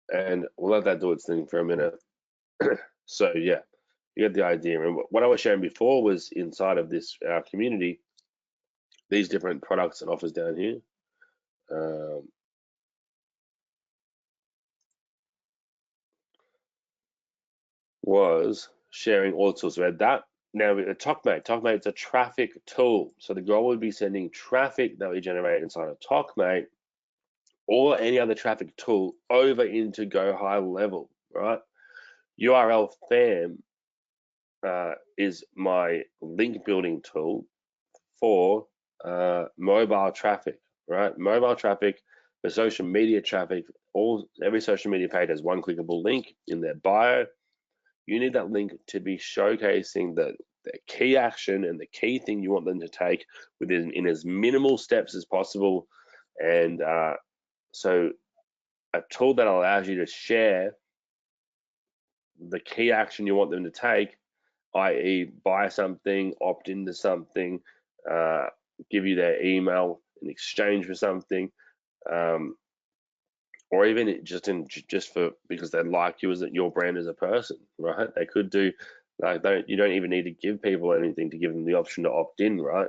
And we'll let that do its thing for a minute. So yeah, you get the idea. And what I was sharing before was inside of this our community, these different products and offers down here. was sharing all the tools. So we had that. Now with TalkMate, it's a traffic tool. So the goal would be sending traffic that we generate inside of TalkMate or any other traffic tool over into Go High Level, right? URL Fam is my link building tool for mobile traffic, right? Mobile traffic for social media traffic. Every social media page has one clickable link in their bio. You need that link to be showcasing the key action and the key thing you want them to take within in as minimal steps as possible. And so a tool that allows you to share the key action you want them to take, i.e. buy something, opt into something, give you their email in exchange for something, or even just for because they like you as your brand as a person, right? They could do like you don't even need to give people anything to give them the option to opt in, right?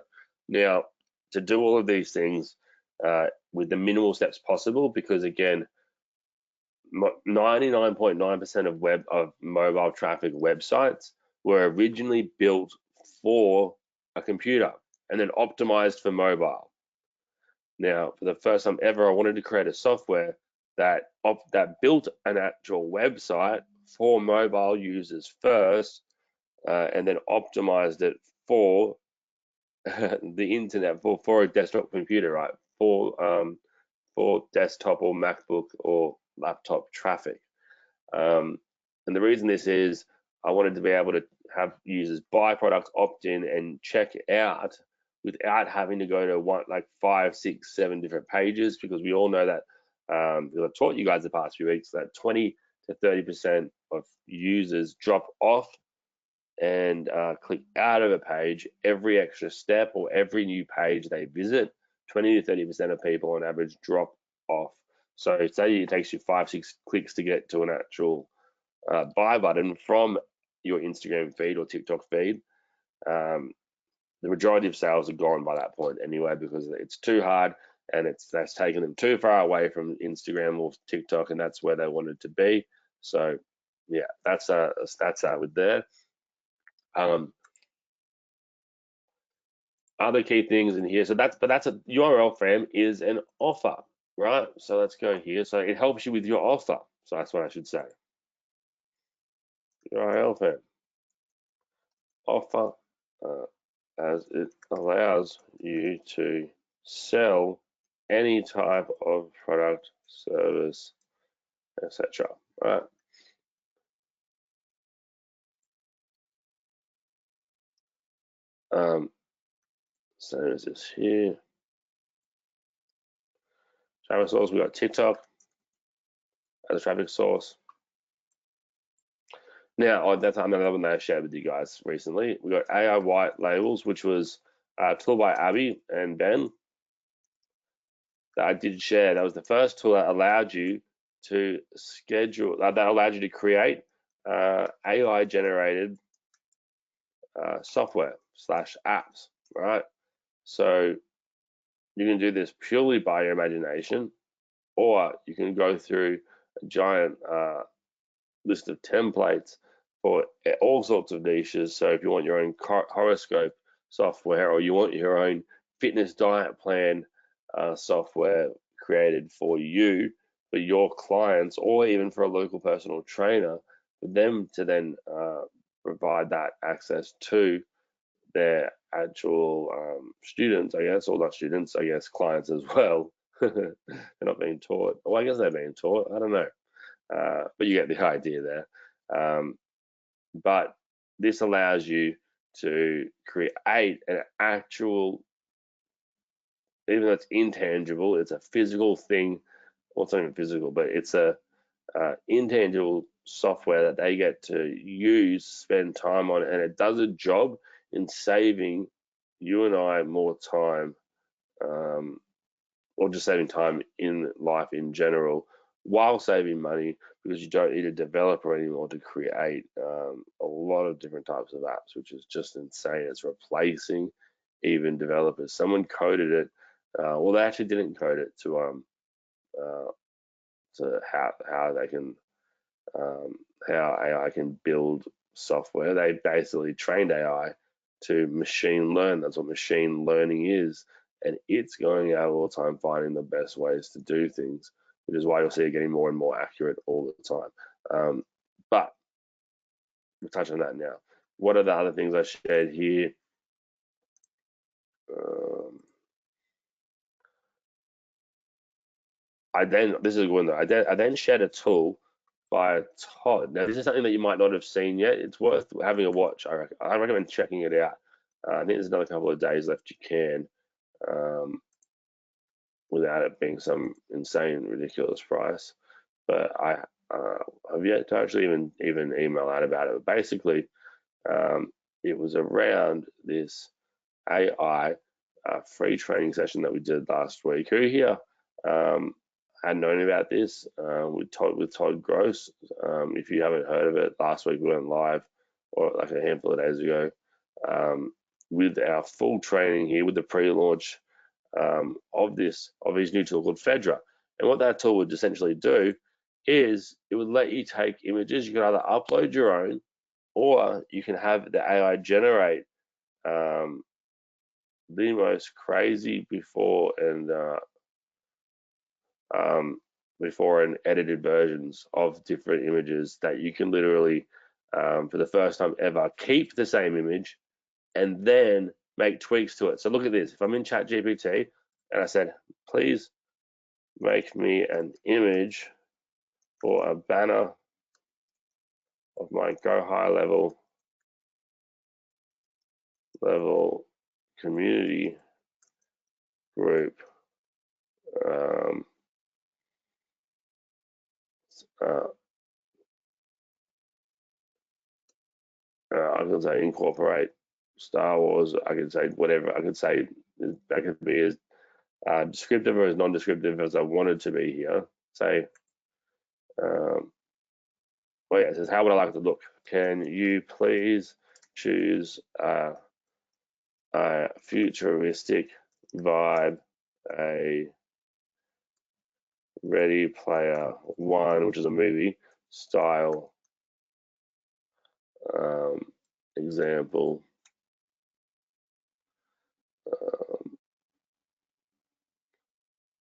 Now to do all of these things with the minimal steps possible, because again, 99.9% of mobile traffic websites were originally built for a computer and then optimized for mobile. Now, for the first time ever, I wanted to create a software that built an actual website for mobile users first, and then optimized it for the internet for a desktop computer, right? For desktop or MacBook or laptop traffic. And the reason this is, I wanted to be able to have users buy products, opt in, and check out without having to go to 5, 6, 7 different pages, because we all know that, because I've taught you guys the past few weeks, that 20 to 30% of users drop off and click out of a page every extra step or every new page they visit. 20 to 30% of people on average drop off. So say it takes you 5, 6 clicks to get to an actual buy button from your Instagram feed or TikTok feed. The majority of sales are gone by that point anyway, because it's too hard and that's taken them too far away from Instagram or TikTok, and that's where they wanted to be. So yeah, that's that with there. Other key things in here. So that's a URL Fam is an offer, right? So let's go here. So it helps you with your offer. So that's what I should say. URL Fam offer, as it allows you to sell any type of product, service, etc. Right? So is this here? Traffic source. We got TikTok as a traffic source. Now, that's another one that I shared with you guys recently. We got AI white labels, which was a tool by Abby and Ben that I did share. That was the first tool that allowed you to schedule, that allowed you to create AI generated software / apps, right? So you can do this purely by your imagination, or you can go through a giant list of templates for all sorts of niches. So if you want your own horoscope software, or you want your own fitness diet plan software created for you, for your clients, or even for a local personal trainer, for them to then provide that access to their actual students, I guess, or not students, I guess, clients as well. They're not being taught. Well, I guess they're being taught. I don't know. But you get the idea there. But this allows you to create an actual, even though it's intangible, it's a physical thing. Well, it's not even physical, but it's a intangible software that they get to use, spend time on, and it does a job in saving you and I more time, or just saving time in life in general, while saving money, because you don't need a developer anymore to create a lot of different types of apps, which is just insane. It's replacing even developers. Someone coded it. Well, they actually didn't code it to how they can how AI can build software. They basically trained AI to machine learn. That's what machine learning is. And it's going out all the time finding the best ways to do things, which is why you'll see it getting more and more accurate all the time. But we'll touch on that now. What are the other things I shared here? This is a good one though. I then shared a tool by Todd. Now, this is something that you might not have seen yet. It's worth having a watch. I recommend checking it out. I think there's another couple of days left. You can, without it being some insane, ridiculous price. But I have yet to actually even email out about it. But basically, it was around this AI free training session that we did last week. Who here had known about this with Todd Gross? If you haven't heard of it, last week we went live, or like a handful of days ago, with our full training here with the pre-launch of his new tool called Fedra. And what that tool would essentially do is it would let you take images. You can either upload your own, or you can have the AI generate the most crazy before and edited versions of different images that you can literally, for the first time ever, keep the same image and then make tweaks to it. So look at this. If I'm in ChatGPT and I said, please make me an image for a banner of my Go High level community group. I can say incorporate Star Wars. I can say whatever. I could say that could be as descriptive or as non-descriptive as I wanted to be here. Say, well, yeah, it says, how would I like it to look? Can you please choose a futuristic vibe, a Ready Player One, which is a movie style example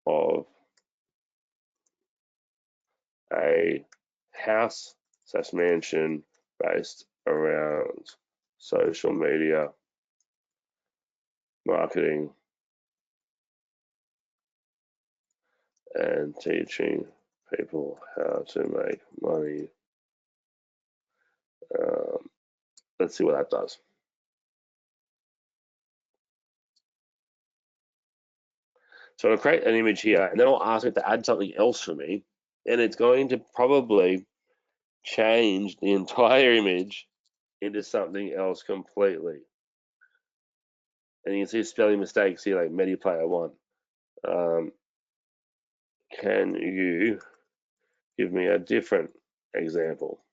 of a house / mansion based around social media marketing and teaching people how to make money. Let's see what that does. So I'll create an image here, and then I'll ask it to add something else for me, and it's going to probably change the entire image into something else completely. And you can see spelling mistakes here, like MediPlayer 1. Can you give me a different example?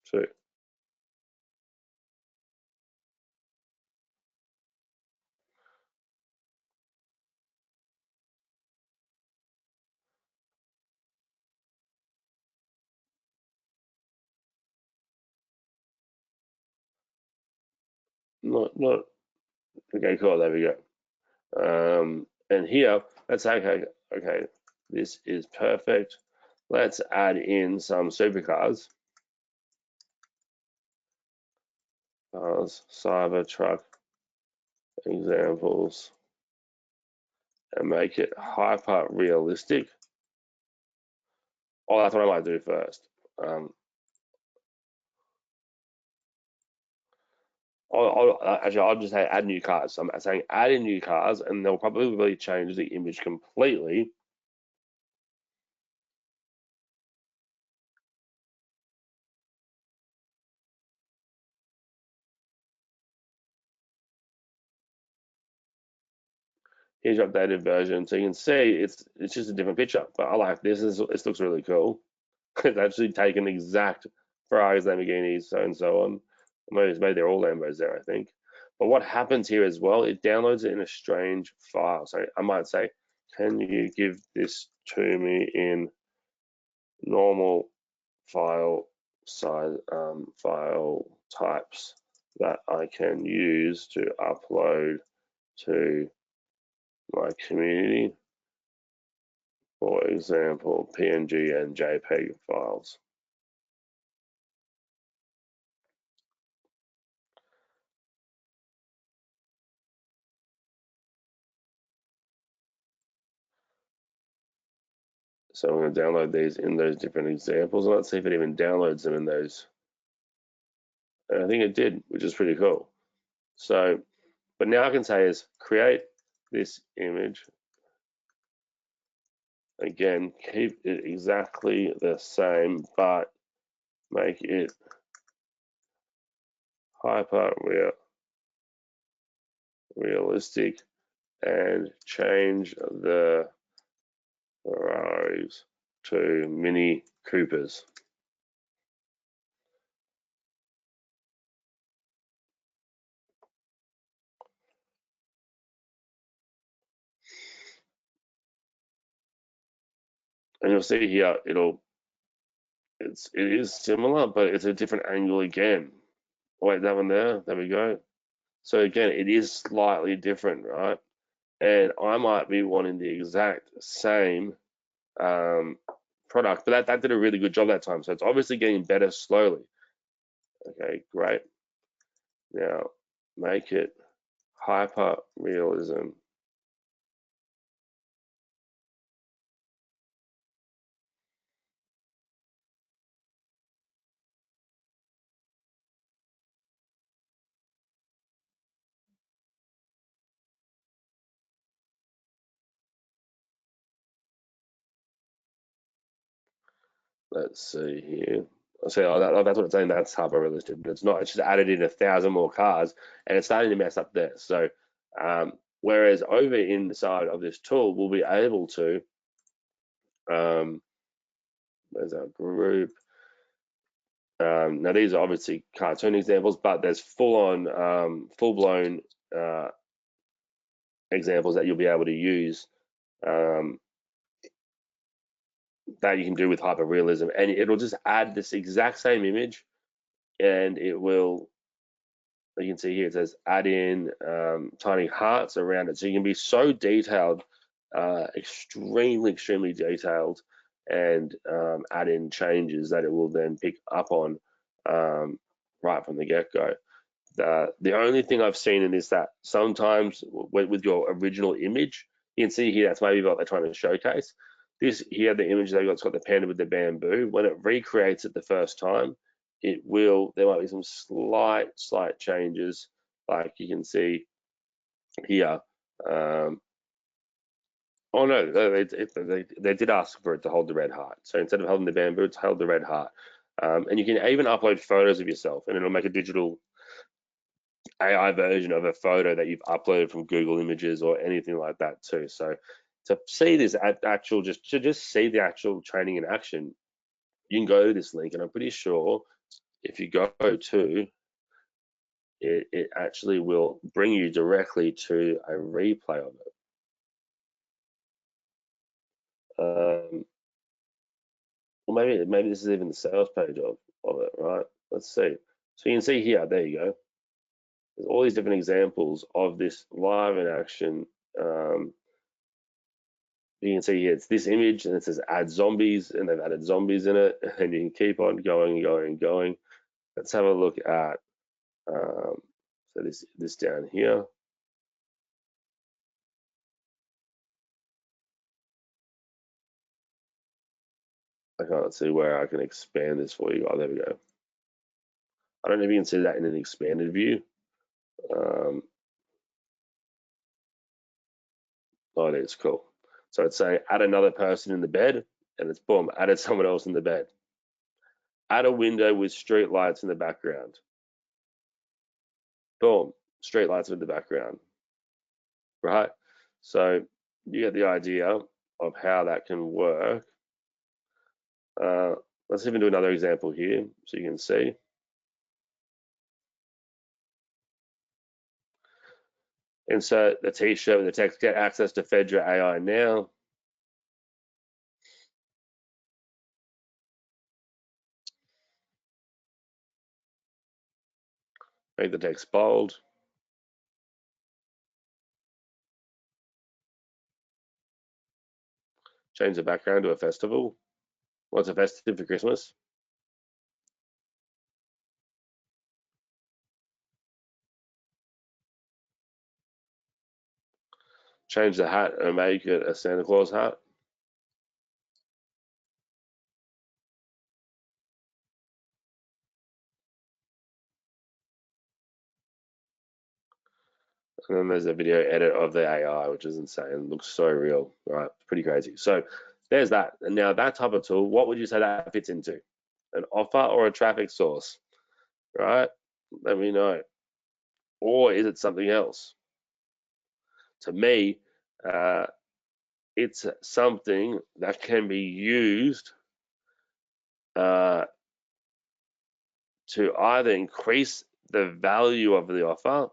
So not okay, cool, there we go. And here, let's say, okay, this is perfect. Let's add in some supercars. Cybertruck examples and make it hyper realistic. Oh, that's what I might do first. I'll just say add new cars. So I'm saying add in new cars, and they'll probably change the image completely. Here's your updated version, so you can see it's just a different picture. But I like this. This looks really cool. It's actually taken exact Ferraris, Lamborghinis, so and so on. Maybe they're all Lambos there, I think. But what happens here as well, it downloads it in a strange file. So I might say, can you give this to me in normal file size, file types that I can use to upload to my community. For example, PNG and JPEG files. So I'm going to download these in those different examples. And let's see if it even downloads them in those. And I think it did, which is pretty cool. So, but now I can say is create this image. Again, keep it exactly the same, but make it hyper realistic and change the Ferraris to Mini Coopers. And you'll see here, it is similar, but it's a different angle again. Wait, that one there, there we go. So again, it is slightly different, right? And I might be wanting the exact same product, but that did a really good job that time. So it's obviously getting better slowly. Okay, great. Now make it hyper realism. Let's see here. I say, oh, that's what it's saying. That's hyper realistic, but it's not. It's just added in 1,000 more cars, and it's starting to mess up there. So, whereas over inside of this tool, we'll be able to, there's our group. Now these are obviously cartoon examples, but there's full-blown examples that you'll be able to use um, that you can do with hyperrealism, and it'll just add this exact same image, and it will. You can see here it says add in tiny hearts around it, so you can be so detailed, extremely detailed, and add in changes that it will then pick up on right from the get-go. The only thing I've seen in is that sometimes with your original image, you can see here that's maybe what they're trying to showcase. This here, the image they've got, it's got the panda with the bamboo. When it recreates it the first time, there might be some slight changes, like you can see here. Oh no, they did ask for it to hold the red heart. So instead of holding the bamboo, it's held the red heart. And you can even upload photos of yourself, and it'll make a digital AI version of a photo that you've uploaded from Google Images or anything like that too. So to see this actual, just see the actual training in action, you can go to this link, and I'm pretty sure if you go to it actually will bring you directly to a replay of it. Or maybe this is even the sales page of it, right? Let's see. So you can see here, there you go. There's all these different examples of this live in action. You can see here it's this image, and it says add zombies, and they've added zombies in it, and you can keep on going. Let's have a look at so this down here. I can't see where I can expand this for you. Oh, there we go. I don't know if you can see that in an expanded view. Um, oh, it is cool. So it's saying add another person in the bed, and it's boom, added someone else in the bed. Add a window with street lights in the background. Boom, street lights in the background, right? So you get the idea of how that can work. Let's even do another example here so you can see. Insert the t-shirt with the text, get access to Fedra AI now. Make the text bold. Change the background to a festival. What's a festive for Christmas? Change the hat and make it a Santa Claus hat. And then there's a video edit of the AI, which is insane. It looks so real, right? Pretty crazy. So there's that. And now that type of tool, what would you say that fits into? An offer or a traffic source, right? Let me know. Or is it something else? To me, uh, it's something that can be used uh, to either increase the value of the offer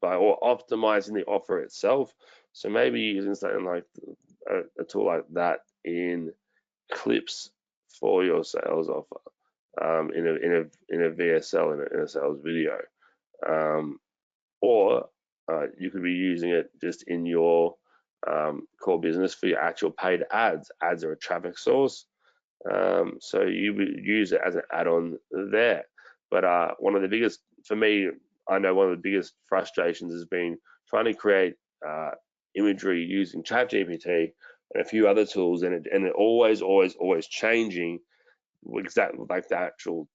by or optimizing the offer itself. So maybe using something like a tool like that in clips for your sales offer in a VSL in a sales video, or you could be using it just in your core business for your actual paid ads. Ads are a traffic source, so you would use it as an add-on there. But one of the biggest, for me, I know one of the biggest frustrations has been trying to create imagery using ChatGPT and a few other tools, and it always changing exactly like the actual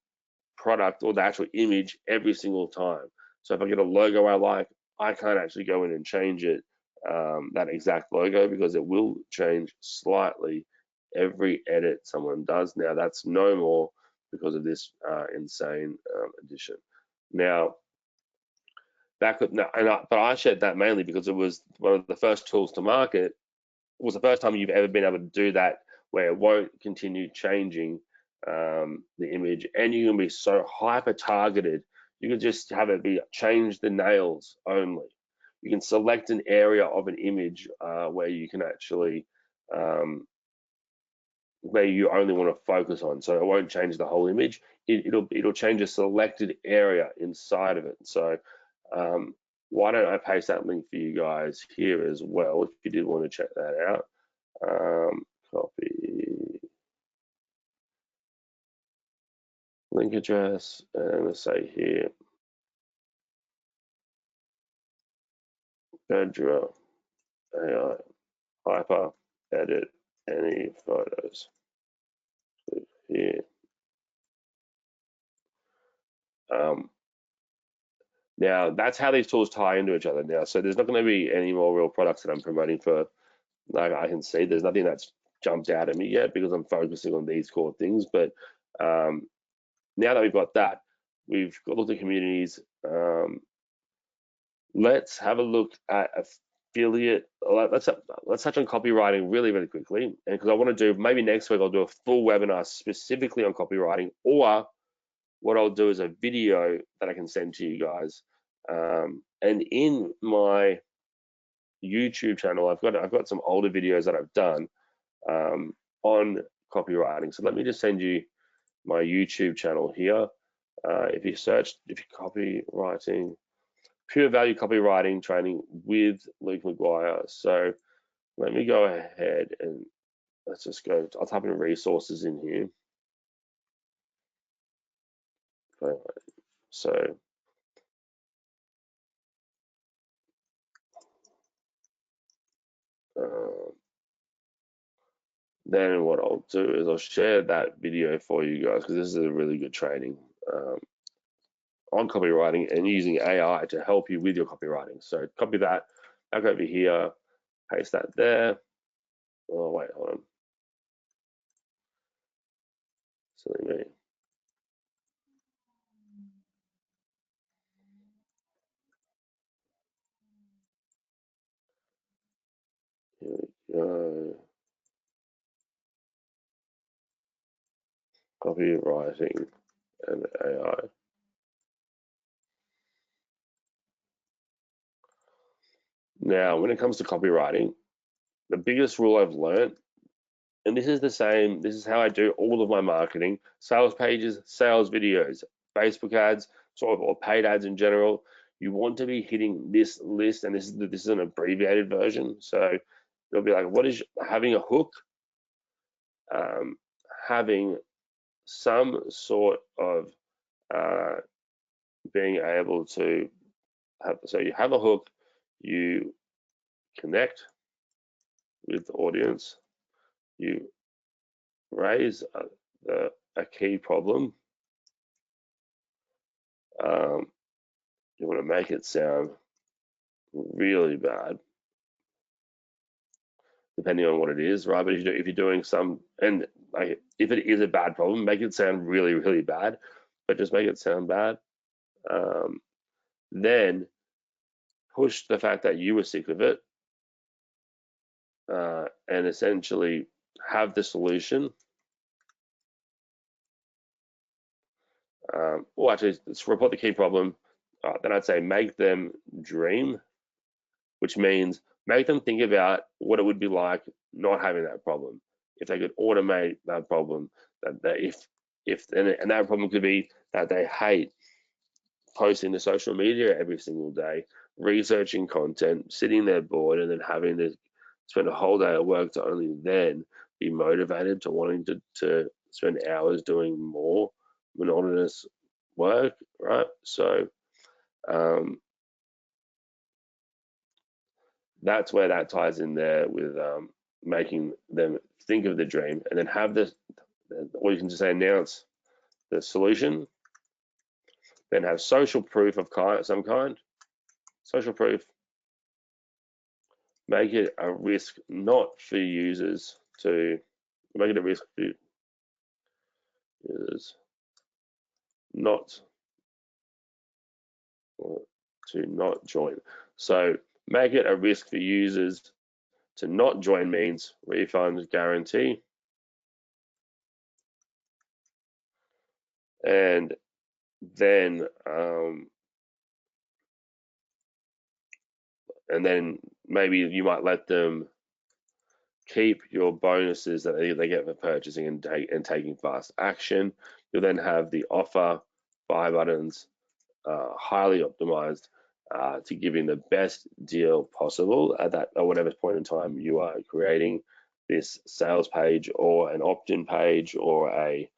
product or the actual image every single time. So if I get a logo I like, I can't actually go in and change it, that exact logo, because it will change slightly every edit someone does. Now that's no more because of this insane addition. Now that could, but I shared that mainly because it was one of the first tools to market. It was the first time you've ever been able to do that, where it won't continue changing the image, and you can be so hyper targeted. You can just have it be change the nails only. You can select an area of an image where you can actually where you only want to focus on. So it won't change the whole image. It'll change a selected area inside of it. So why don't I paste that link for you guys here as well if you did want to check that out. Copy link address, and I'm going to say here, Bedra AI hyper edit any photos. Click here. Now that's how these tools tie into each other now. So there's not going to be any more real products that I'm promoting for. Like I can see, there's nothing that's jumped out at me yet because I'm focusing on these core things. But now that we've got that, we've got looked at communities. Let's have a look at affiliate. Let's touch on copywriting really quickly, and because I want to do, maybe next week I'll do a full webinar specifically on copywriting, or what I'll do is a video that I can send to you guys. And in my YouTube channel, I've got some older videos that I've done on copywriting. So let me just send you my YouTube channel here. If you copywriting, pure value copywriting training with Luke McGuire. So let me go ahead and let's just go. I'll type in resources in here. So then what I'll do is I'll share that video for you guys, because this is a really good training on copywriting and using AI to help you with your copywriting. So copy that, I'll go over here, paste that there. Oh wait, hold on. Silly me. Here we go. Copywriting and AI. Now, when it comes to copywriting, the biggest rule I've learned, and this is the same, this is how I do all of my marketing: sales pages, sales videos, Facebook ads, sort of, or paid ads in general, you want to be hitting this list, and this is an abbreviated version. So it'll be like, what is having a hook, having some sort of being able to have, so you have a hook, you connect with the audience, you raise a key problem. You want to make it sound really bad, depending on what it is, right? But if you're doing some, and like if it is a bad problem, make it sound really, really bad, but just make it sound bad. Then push the fact that you were sick of it, and essentially have the solution. Or actually, let's report the key problem. Then I'd say make them dream, which means make them think about what it would be like not having that problem. If they could automate that problem, and that problem could be that they hate posting to social media every single day, researching content, sitting there bored, and then having to spend a whole day at work to only then be motivated to wanting to spend hours doing more monotonous work, right? So that's where that ties in there with making them think of the dream, and then have this, or you can just say announce the solution, then have social proof of some kind, social proof, make it a risk not for users to, make it a risk for users not to not join. So make it a risk for users to not join means refund guarantee. And then maybe you might let them keep your bonuses that they get for purchasing and taking fast action. You'll then have the offer, buy buttons, highly optimized to giving the best deal possible at whatever point in time you are creating this sales page or an opt-in page or a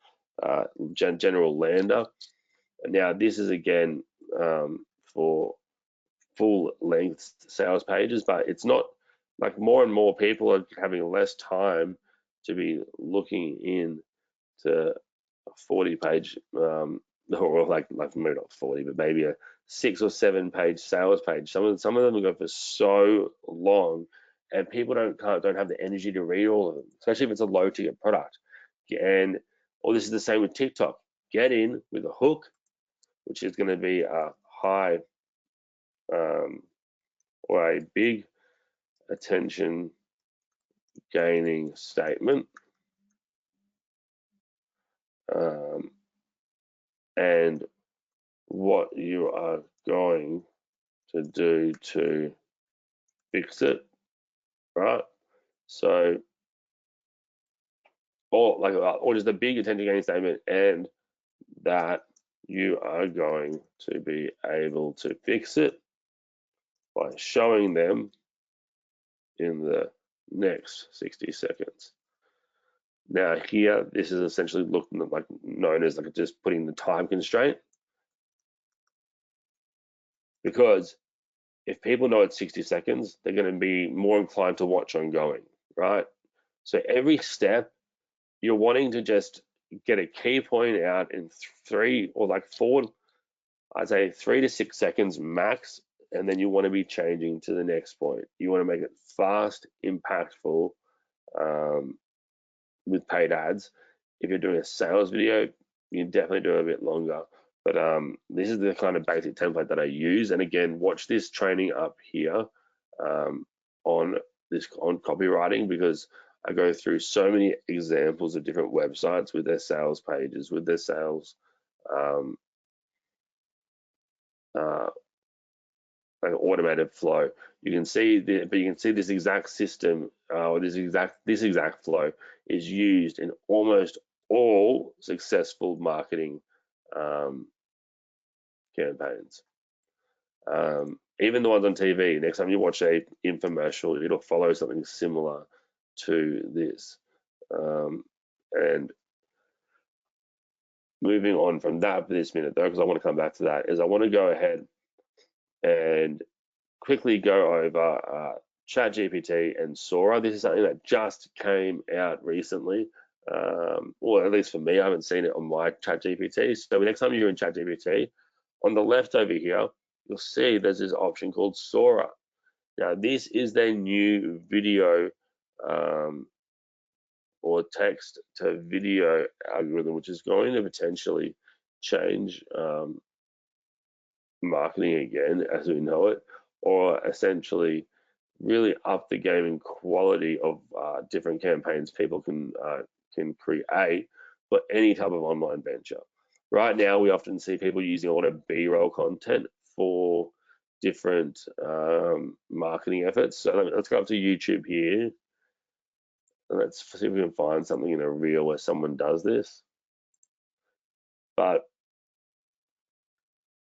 general lander. Now this is again for full length sales pages, but it's not, like, more and more people are having less time to be looking in to a 40 page or like maybe not 40, but maybe a 6 or 7 page sales page. Some of them go for so long, and people don't have the energy to read all of them, especially if it's a low ticket product. And or this is the same with TikTok. Get in with a hook, which is going to be a high or a big attention gaining statement, and what you are going to do to fix it, right? So, or just a big attention gaining statement, and that you are going to be able to fix it by showing them in the next 60 seconds. Now here, this is essentially looking like known as like just putting the time constraint, because if people know it's 60 seconds, they're going to be more inclined to watch ongoing, right? So every step, you're wanting to just get a key point out in 3 or like 4, I'd say 3 to 6 seconds max, and then you want to be changing to the next point. You want to make it fast, impactful with paid ads. If you're doing a sales video, you can definitely do it a bit longer. But this is the kind of basic template that I use. And again, watch this training up here on copywriting, because I go through so many examples of different websites with their sales pages, with their sales like automated flow. You can see this exact system or this exact flow is used in almost all successful marketing campaigns. Even the ones on TV, next time you watch a infomercial, it'll follow something similar to this. And moving on from that for this minute, though, because I want to come back to that, is I want to go ahead and quickly go over ChatGPT and Sora. This is something that just came out recently. Or at least for me, I haven't seen it on my ChatGPT. So next time you're in ChatGPT, on the left over here, you'll see there's this option called Sora. Now, this is their new video or text to video algorithm, which is going to potentially change marketing again as we know it, or essentially really up the game in quality of different campaigns people can create for any type of online venture. Right now, we often see people using a lot of B-roll content for different marketing efforts. So let's go up to YouTube here. And let's see if we can find something in a reel where someone does this. But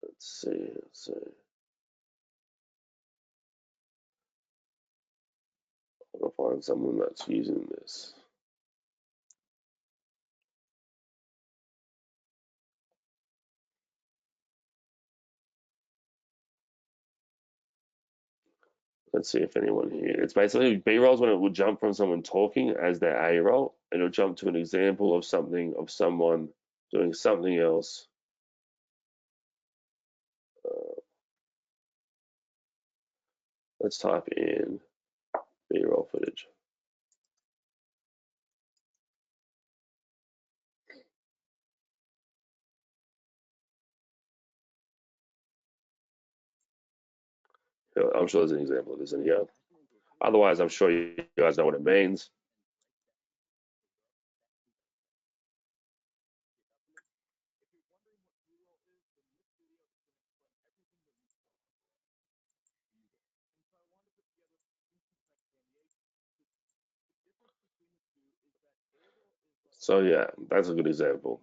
let's see. I'll find someone that's using this. Let's see if anyone here. It's basically B-rolls when it will jump from someone talking as their A-roll, and it'll jump to an example of something of someone doing something else. Let's type in B-roll footage. I'm sure there's an example of this in here. Otherwise, I'm sure you guys know what it means. So yeah, that's a good example.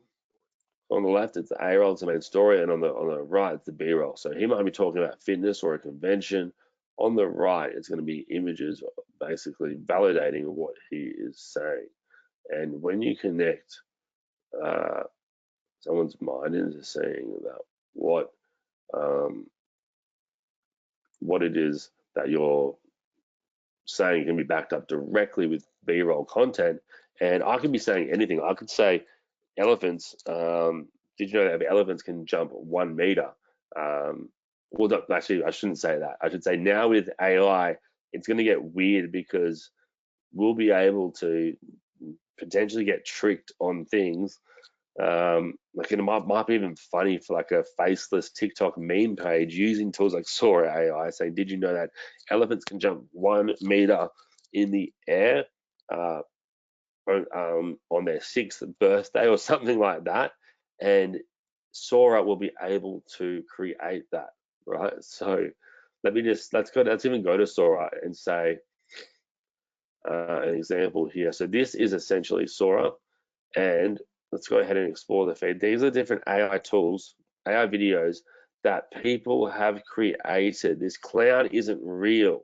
On the left, it's the A-roll, it's the main story, and on the right, it's the B-roll. So he might be talking about fitness or a convention. On the right, it's going to be images basically validating what he is saying. And when you connect uh, someone's mind into saying about um, what it is that you're saying can be backed up directly with B-roll content, and I could be saying anything. I could say elephants. Did you know that elephants can jump 1 meter? Well, not, actually, I shouldn't say that. I should say now with AI, it's going to get weird because we'll be able to potentially get tricked on things. Like it might be even funny for like a faceless TikTok meme page using tools like Sora AI saying, "Did you know that elephants can jump 1 meter in the air uh, on their 6th birthday or something like that?" And Sora will be able to create that, right? So let's even go to Sora and say an example here. So this is essentially Sora, and let's go ahead and explore the feed. These are different AI tools, AI videos that people have created. This clown isn't real.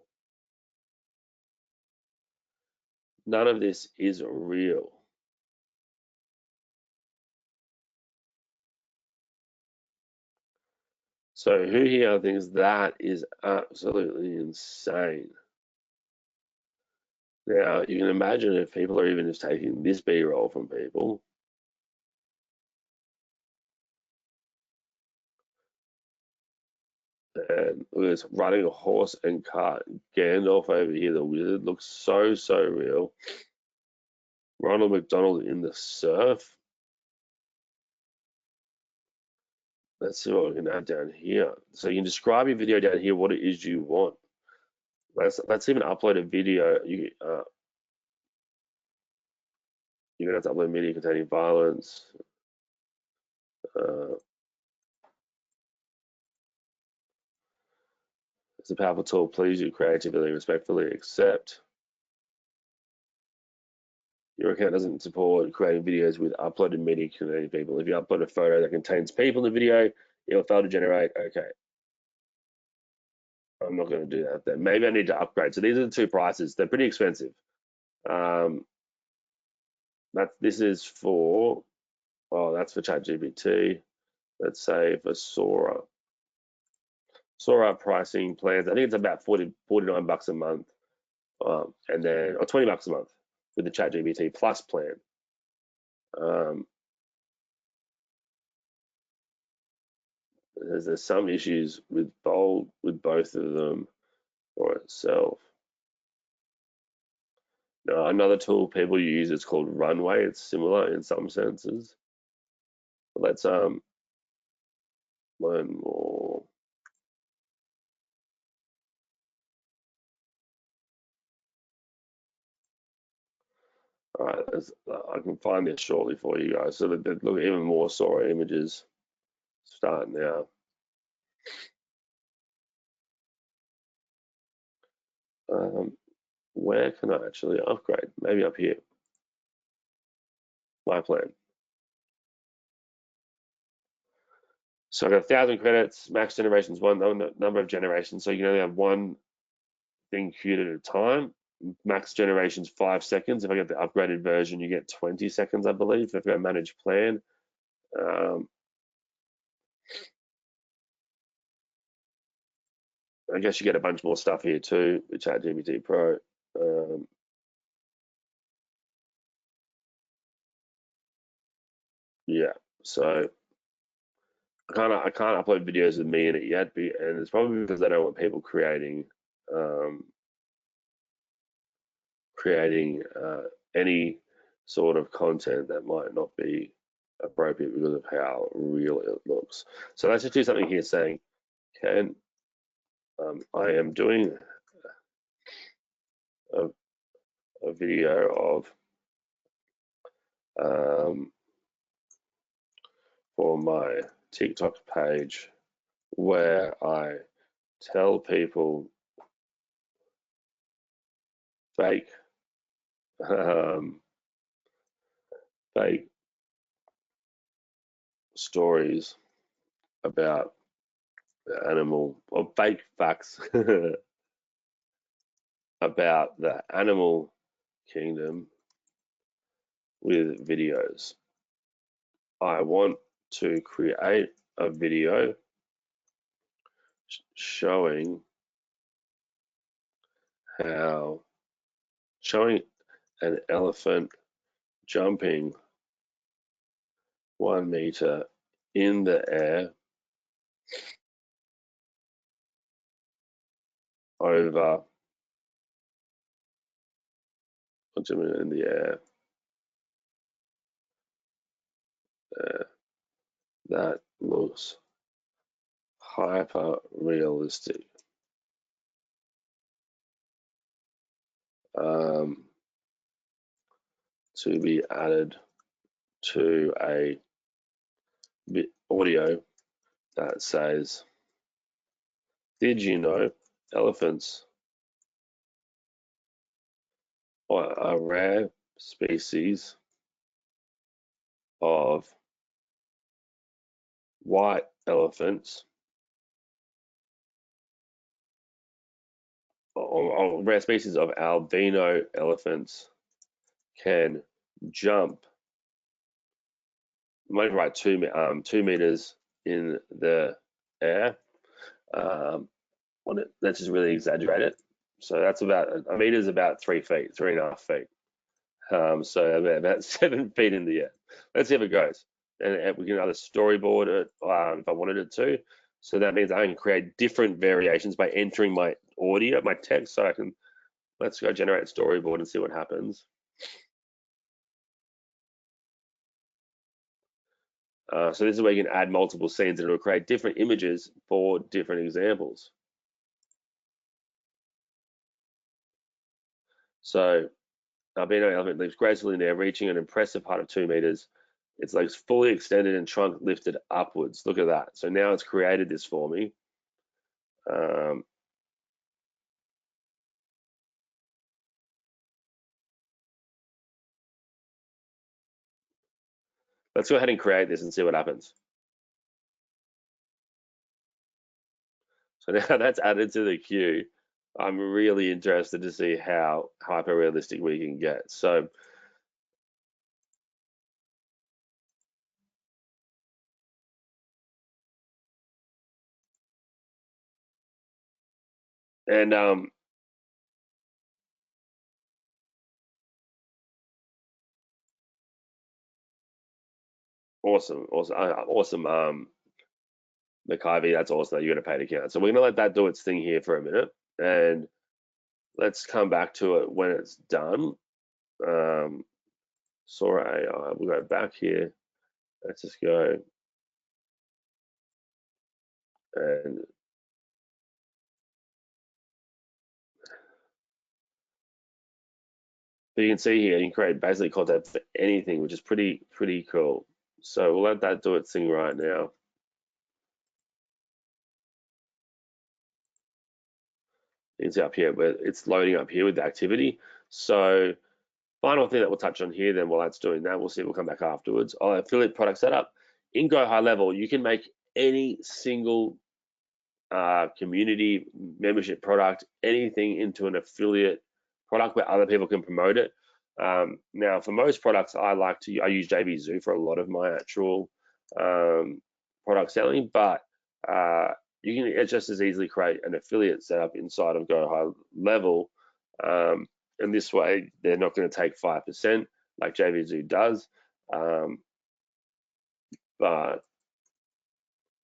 None of this is real. So who here thinks that is absolutely insane? Now, you can imagine if people are even just taking this B-roll from people. And look at this, riding a horse and cart. Gandalf over here, the wizard, looks so real. Ronald McDonald in the surf. Let's see what we can add down here. So you can describe your video down here, what it is you want. Let's even upload a video. You're gonna have to upload media containing violence. Uh, it's a powerful tool. Please use creatively, respectfully accept. Your account doesn't support creating videos with uploaded media containing people. If you upload a photo that contains people in the video, It'll fail to generate. Okay, I'm not going to do that then. Maybe I need to upgrade. So these are the two prices. They're pretty expensive. Um, this is for, oh, that's for ChatGPT. Let's say for Sora. Sora pricing plans, I think it's about 49 bucks a month, and then, or 20 bucks a month with the ChatGPT Plus plan. Um, there's some issues with both of them for itself. Now, another tool people use is called Runway. It's similar in some senses. But let's learn more. All right, I can find this shortly for you guys. So look, even more Sora images start now. Where can I actually upgrade? Maybe up here. My plan. So I've got 1,000 credits, max generations, one number of generations. So you can only have one thing queued at a time. Max generations 5 seconds. If I get the upgraded version, you get 20 seconds, I believe. If I go manage plan, I guess you get a bunch more stuff here too with ChatGPT Pro. Yeah, so I can't upload videos with me in it yet, and it's probably because I don't want people um, creating any sort of content that might not be appropriate because of how real it looks. So let's just do something here saying, can I am doing a, a video of for my TikTok page where I tell people fake um, fake stories about the animal or fake facts about the animal kingdom with videos. I want to create a video showing how showing an elephant jumping 1 meter in the air over in the air. Uh, that looks hyper realistic. Um, to be added to a audio that says, "Did you know elephants are a rare species of white elephants, or rare species of albino elephants can jump, might write 2 meters in the air." Um, let's just really exaggerate it. So that's about a meter is about 3 feet, 3.5 feet. So about 7 feet in the air. Let's see if it goes. And we can either storyboard it if I wanted it to. So that means I can create different variations by entering my audio, my text. So let's go generate storyboard and see what happens. So this is where you can add multiple scenes and it will create different images for different examples. So albino elephant leaps gracefully in the air, reaching an impressive height of 2 meters. Its legs fully extended and trunk lifted upwards. Look at that. So now it's created this for me. Um, let's go ahead and create this and see what happens. So now that's added to the queue. I'm really interested to see how hyper realistic we can get. So, and awesome, awesome, awesome. McIvy, that's awesome that you're going to pay to count. So we're going to let that do its thing here for a minute, and let's come back to it when it's done. Sora AI, we'll go back here. Let's just go and you can see here you can create basically content for anything, which is pretty cool. So we'll let that do its thing right now. You can see up here where it's loading up here with the activity. So final thing that we'll touch on here then while that's doing that, we'll see, we'll come back afterwards. Affiliate product setup. In Go High Level, you can make any single community membership product, anything into an affiliate product where other people can promote it. Now, for most products, I use JVZoo for a lot of my actual product selling, but you can just as easily create an affiliate setup inside of Go High Level. And this way, they're not going to take 5% like JVZoo does. But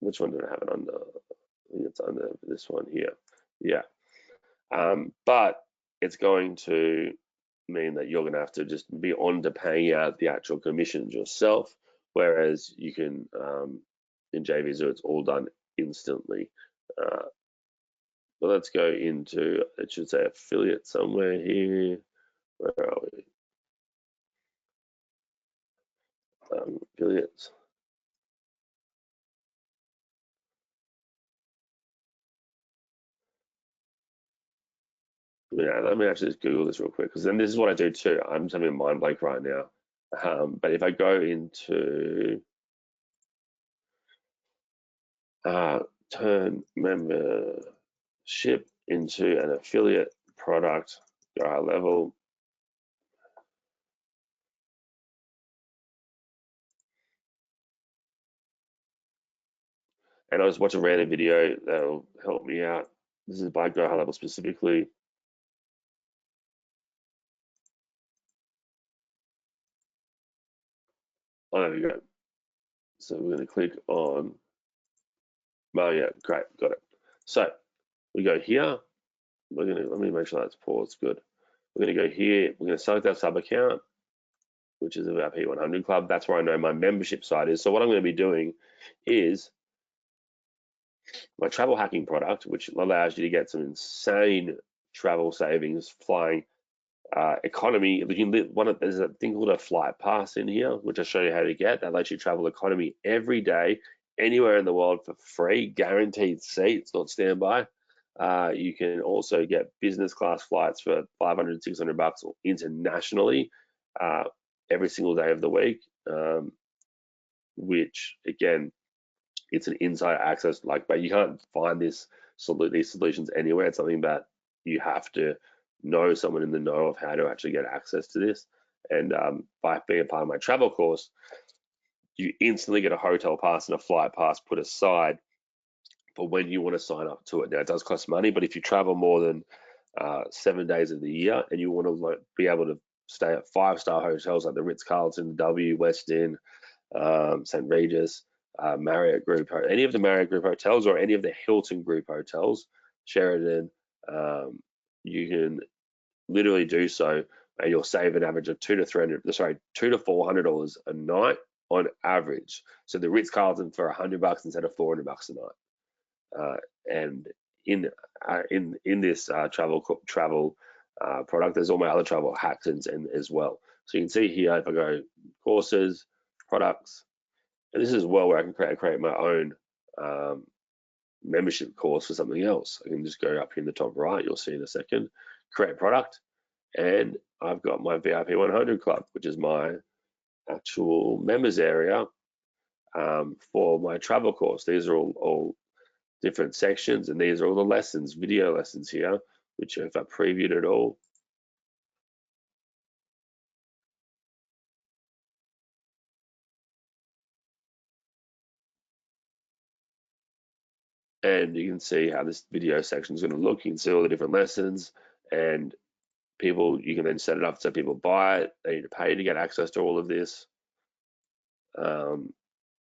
which one did I have it under? I think it's under this one here. Yeah. But it's going to mean that you're going to have to just be on to paying out the actual commissions yourself, whereas you can, in JVZoo, it's all done instantly. But let's go into, it should say affiliate somewhere here. Where are we? Affiliates. Yeah, let me actually just Google this real quick because then this is what I do too. I'm just having a mind blank right now. But if I go into turn membership into an affiliate product, Go High Level. And I'll just watch a random video that'll help me out. This is by Go High Level specifically. Oh, there we go. So we're going to click on, oh yeah, great, got it. So we go here. Let me make sure that's paused, good. We're going to go here, we're going to select our sub account, which is our P100 Club. That's where I know my membership site is. So what I'm going to be doing is my travel hacking product, which allows you to get some insane travel savings flying economy. There's a thing called a flight pass in here, which I'll show you how to get. That lets you travel economy every day, anywhere in the world for free, guaranteed seats, not standby. You can also get business class flights for 500, 600 bucks internationally every single day of the week, which again, it's an insider access, but you can't find these solutions anywhere. It's something that you have to know someone in the know of how to actually get access to this. And by being a part of my travel course, you instantly get a hotel pass and a flight pass put aside for when you want to sign up to it. Now, it does cost money, but if you travel more than 7 days of the year and you want to be able to stay at 5-star hotels like the Ritz-Carlton, W, West Inn, St. Regis, Marriott Group, any of the Marriott Group hotels or any of the Hilton Group hotels, Sheraton, you can literally do so, and you'll save an average of $200 to $400 a night on average. So the Ritz Carlton for $100 instead of $400 a night, and in this travel product, there's all my other travel hacks and as well. So you can see here if I go courses, products. And this is well where I can create my own membership course for something else. I can just go up here in the top right, you'll see in a second, create product, and I've got my VIP 100 Club, which is my actual members area for my travel course. These are all different sections, and these are all the lessons, video lessons here, which if I previewed it all, and you can see how this video section is going to look. You can see all the different lessons, and people, you can then set it up so people buy it. They need to pay to get access to all of this. And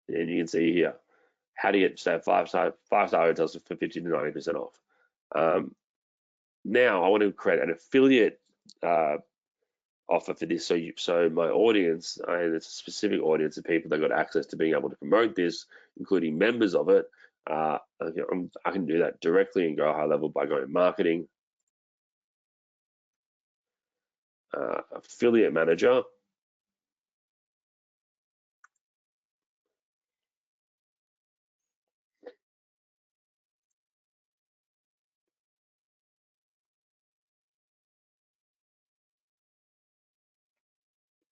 you can see here how to get, say, five-star hotels for 50 to 90% off. Now I want to create an affiliate offer for this. So my audience, and it's a specific audience of people that got access to being able to promote this, including members of it. I can do that directly and go high level by going marketing, affiliate manager.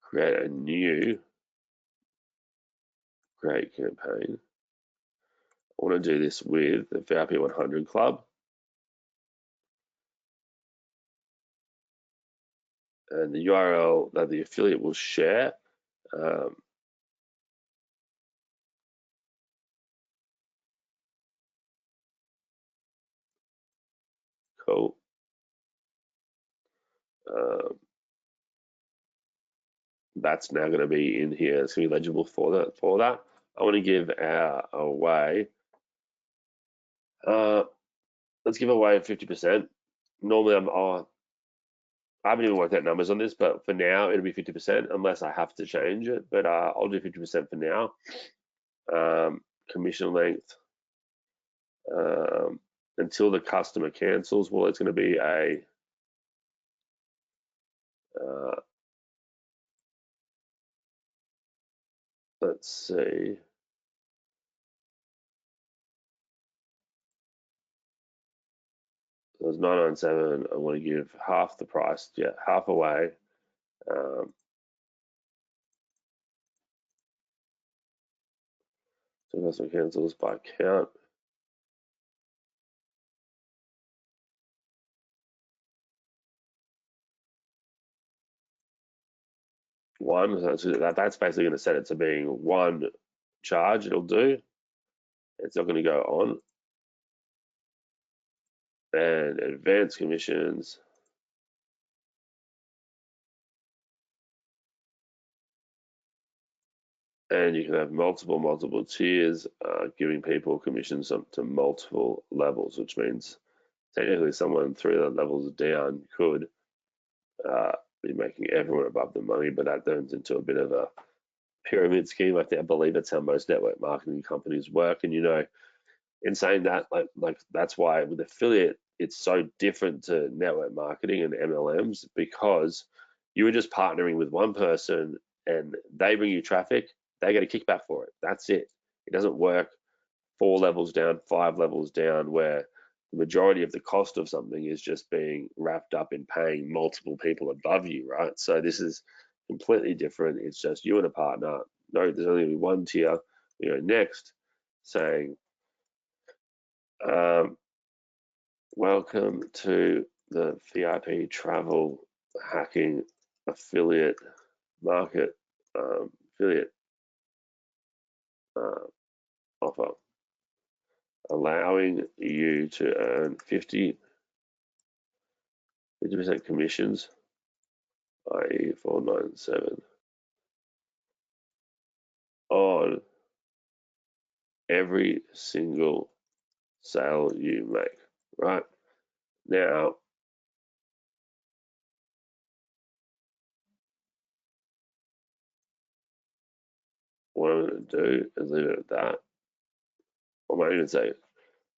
Create a new great campaign. I want to do this with the VIP 100 Club. And the URL that the affiliate will share. Cool. That's now going to be in here. It's going to be legible for that. I want to give away. Let's give away 50%. Normally, I haven't even worked out numbers on this, but for now it'll be 50% unless I have to change it. But I'll do 50% for now. Commission length until the customer cancels. Well, it's going to be a let's see. So it's 997. I want to give half the price. Yeah, half away. So customer cancels by count. One. That's basically going to set it to being one charge. It'll do. It's not going to go on. And advanced commissions. And you can have multiple tiers, giving people commissions up to multiple levels, which means technically someone 3 levels down could be making everyone above the money, but that turns into a bit of a pyramid scheme. I believe that's how most network marketing companies work. And in saying that, like that's why with affiliate, it's so different to network marketing and MLMs, because you were just partnering with one person and they bring you traffic, they get a kickback for it. That's it. It doesn't work 4 levels down, 5 levels down, where the majority of the cost of something is just being wrapped up in paying multiple people above you, right? So this is completely different. It's just you and a partner. No, there's only one tier. We go next, saying, welcome to the VIP travel hacking affiliate market, affiliate offer, allowing you to earn 50% commissions, i.e. 497, on every single sale you make. Right now, what I'm going to do is leave it at that. I might even say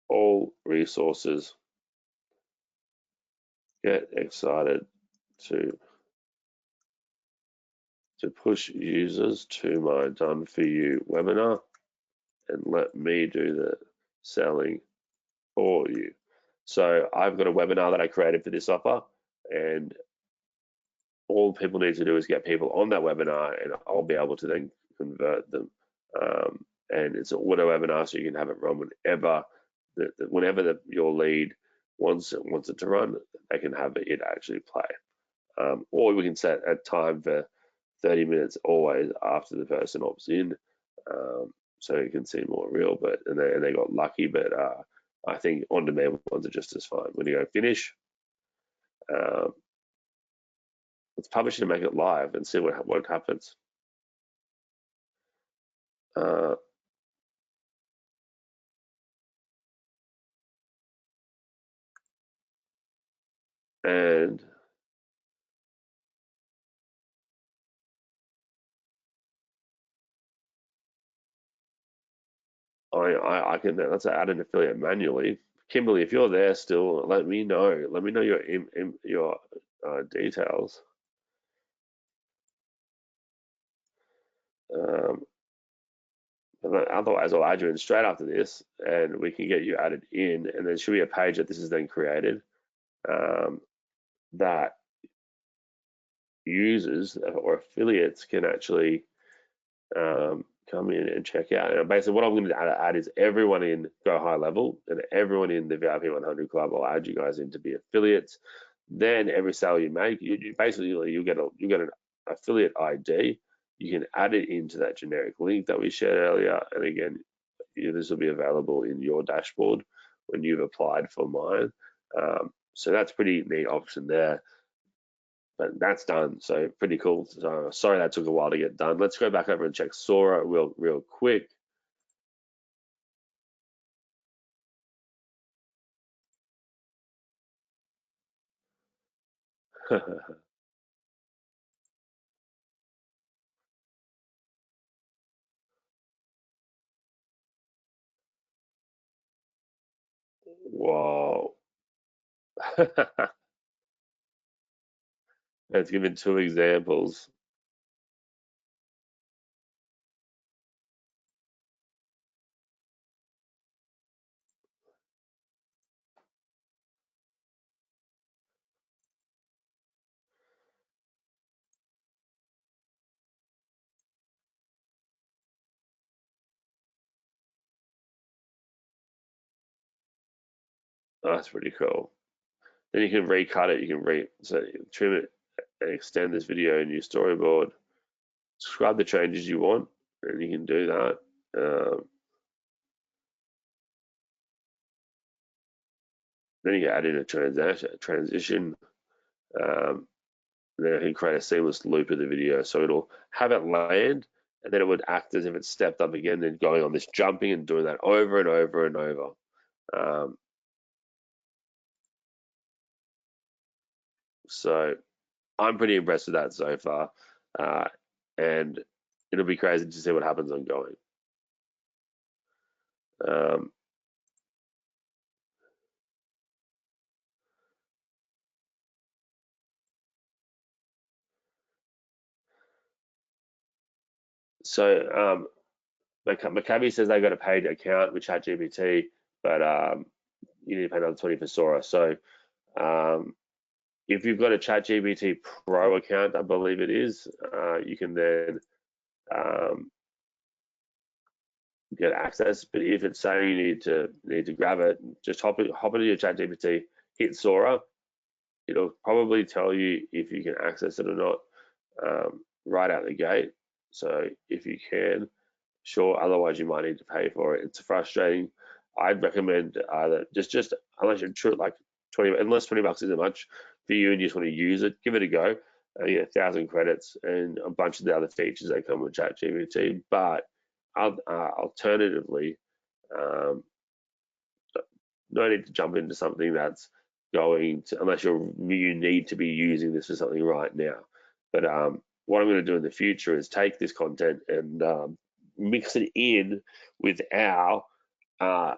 all resources. Get excited to push users to my done for you webinar and let me do the selling for you. So I've got a webinar that I created for this offer, and all people need to do is get people on that webinar, and I'll be able to then convert them. And it's an auto webinar, so you can have it run whenever whenever your lead wants it to run, they can have it actually play. Or we can set a time for 30 minutes always after the person opts in, so it can seem more real. But and they got lucky, but I think on-demand ones are just as fine. When you go finish, um, let's publish it and make it live and see what happens. Uh, and I can let's add an affiliate manually. Kimberly, if you're there still, let me know. Let me know your details. Um, Otherwise, I'll add you in straight after this, and we can get you added in. And there should be a page that this is then created, that users or affiliates can actually come in and check out. And basically, what I'm going to add is everyone in Go High Level and everyone in the VIP 100 Club. I'll add you guys in to be affiliates. Then every sale you make, you basically you get an affiliate ID. You can add it into that generic link that we shared earlier, and again, this will be available in your dashboard when you've applied for mine. So that's pretty neat option there. But that's done, so pretty cool. So sorry that took a while to get done. Let's go back over and check Sora real quick. Whoa. It's given two examples. Oh, that's pretty cool. Then you can recut it. You can trim it and extend this video in your storyboard. Describe the changes you want, and you can do that. Then you can add in a transition. Then I can create a seamless loop of the video, so it'll have it land, and then it would act as if it stepped up again, then going on this jumping and doing that over and over and over. So I'm pretty impressed with that so far, and it'll be crazy to see what happens ongoing. Um, so Maccabi says they got a paid account with ChatGPT, but you need to pay another 20 for Sora. So um, if you've got a ChatGPT Pro account, I believe it is, you can then get access. But if it's saying you need to grab it, just hop into your ChatGPT, hit Sora. It'll probably tell you if you can access it or not, right out the gate. So if you can, sure. Otherwise, you might need to pay for it. It's frustrating. I'd recommend that just unless you're true like 20, unless 20 bucks isn't much for you and you just want to use it, give it a go. You get 1,000 credits and a bunch of the other features that come with ChatGPT. But alternatively, um, no need to jump into something that's going to, unless you need to be using this for something right now. But what I'm going to do in the future is take this content and mix it in with our uh,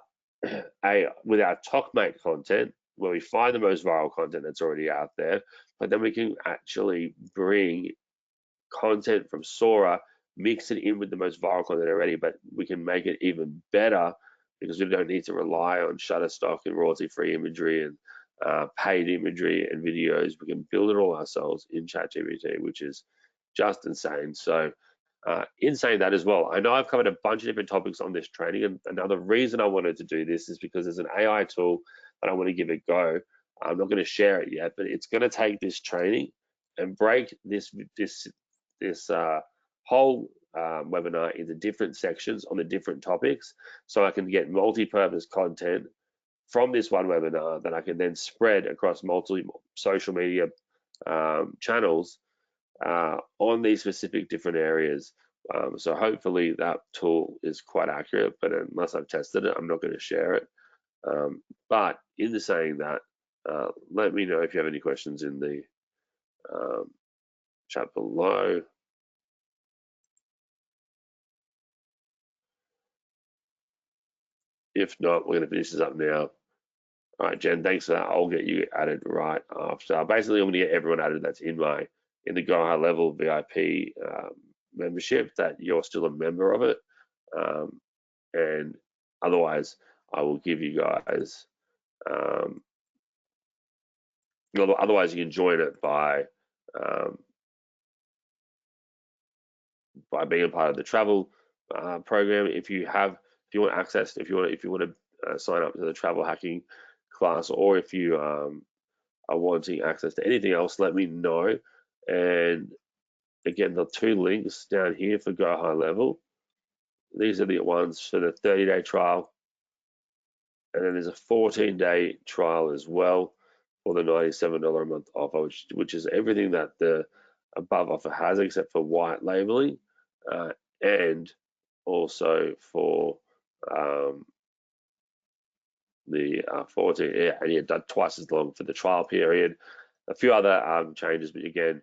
with our Talkmate content, where we find the most viral content that's already out there, but then we can actually bring content from Sora, mix it in with the most viral content already, but we can make it even better because we don't need to rely on Shutterstock and royalty-free imagery and paid imagery and videos. We can build it all ourselves in ChatGPT, which is just insane. So In saying that as well, I know I've covered a bunch of different topics on this training, and another reason I wanted to do this is because there's an AI tool that I want to give a go. I'm not going to share it yet, but it's going to take this training and break this whole webinar into different sections on the different topics, so I can get multi-purpose content from this one webinar that I can then spread across multiple social media channels on these specific different areas. So hopefully that tool is quite accurate, but unless I've tested it, I'm not going to share it. But in the saying that, let me know if you have any questions in the chat below. If not, we're going to finish this up now. All right, Jen, thanks for that. I'll get you added right after. Basically, I'm going to get everyone added that's in the Go High Level VIP membership, that you're still a member of it. And otherwise, I will give you guys. Otherwise, you can join it by being a part of the travel program. If you want access, if you want to sign up to the travel hacking class, or if you are wanting access to anything else, let me know. And again, the two links down here for Go High Level, these are the ones for the 30-day trial, and then there's a 14-day trial as well for the $97 a month offer, which is everything that the above offer has except for white labeling, and also for the 14, and you've done twice as long for the trial period. A few other changes, but again,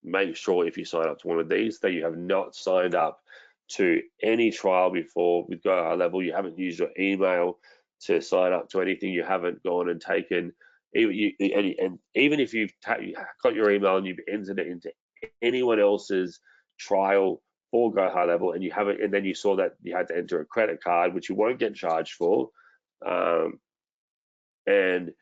make sure if you sign up to one of these that you have not signed up to any trial before with Go High Level. You haven't used your email to sign up to anything. You haven't gone and taken, and even if you've got your email and you've entered it into anyone else's trial for Go High Level, and you haven't, and then you saw that you had to enter a credit card, which you won't get charged for, and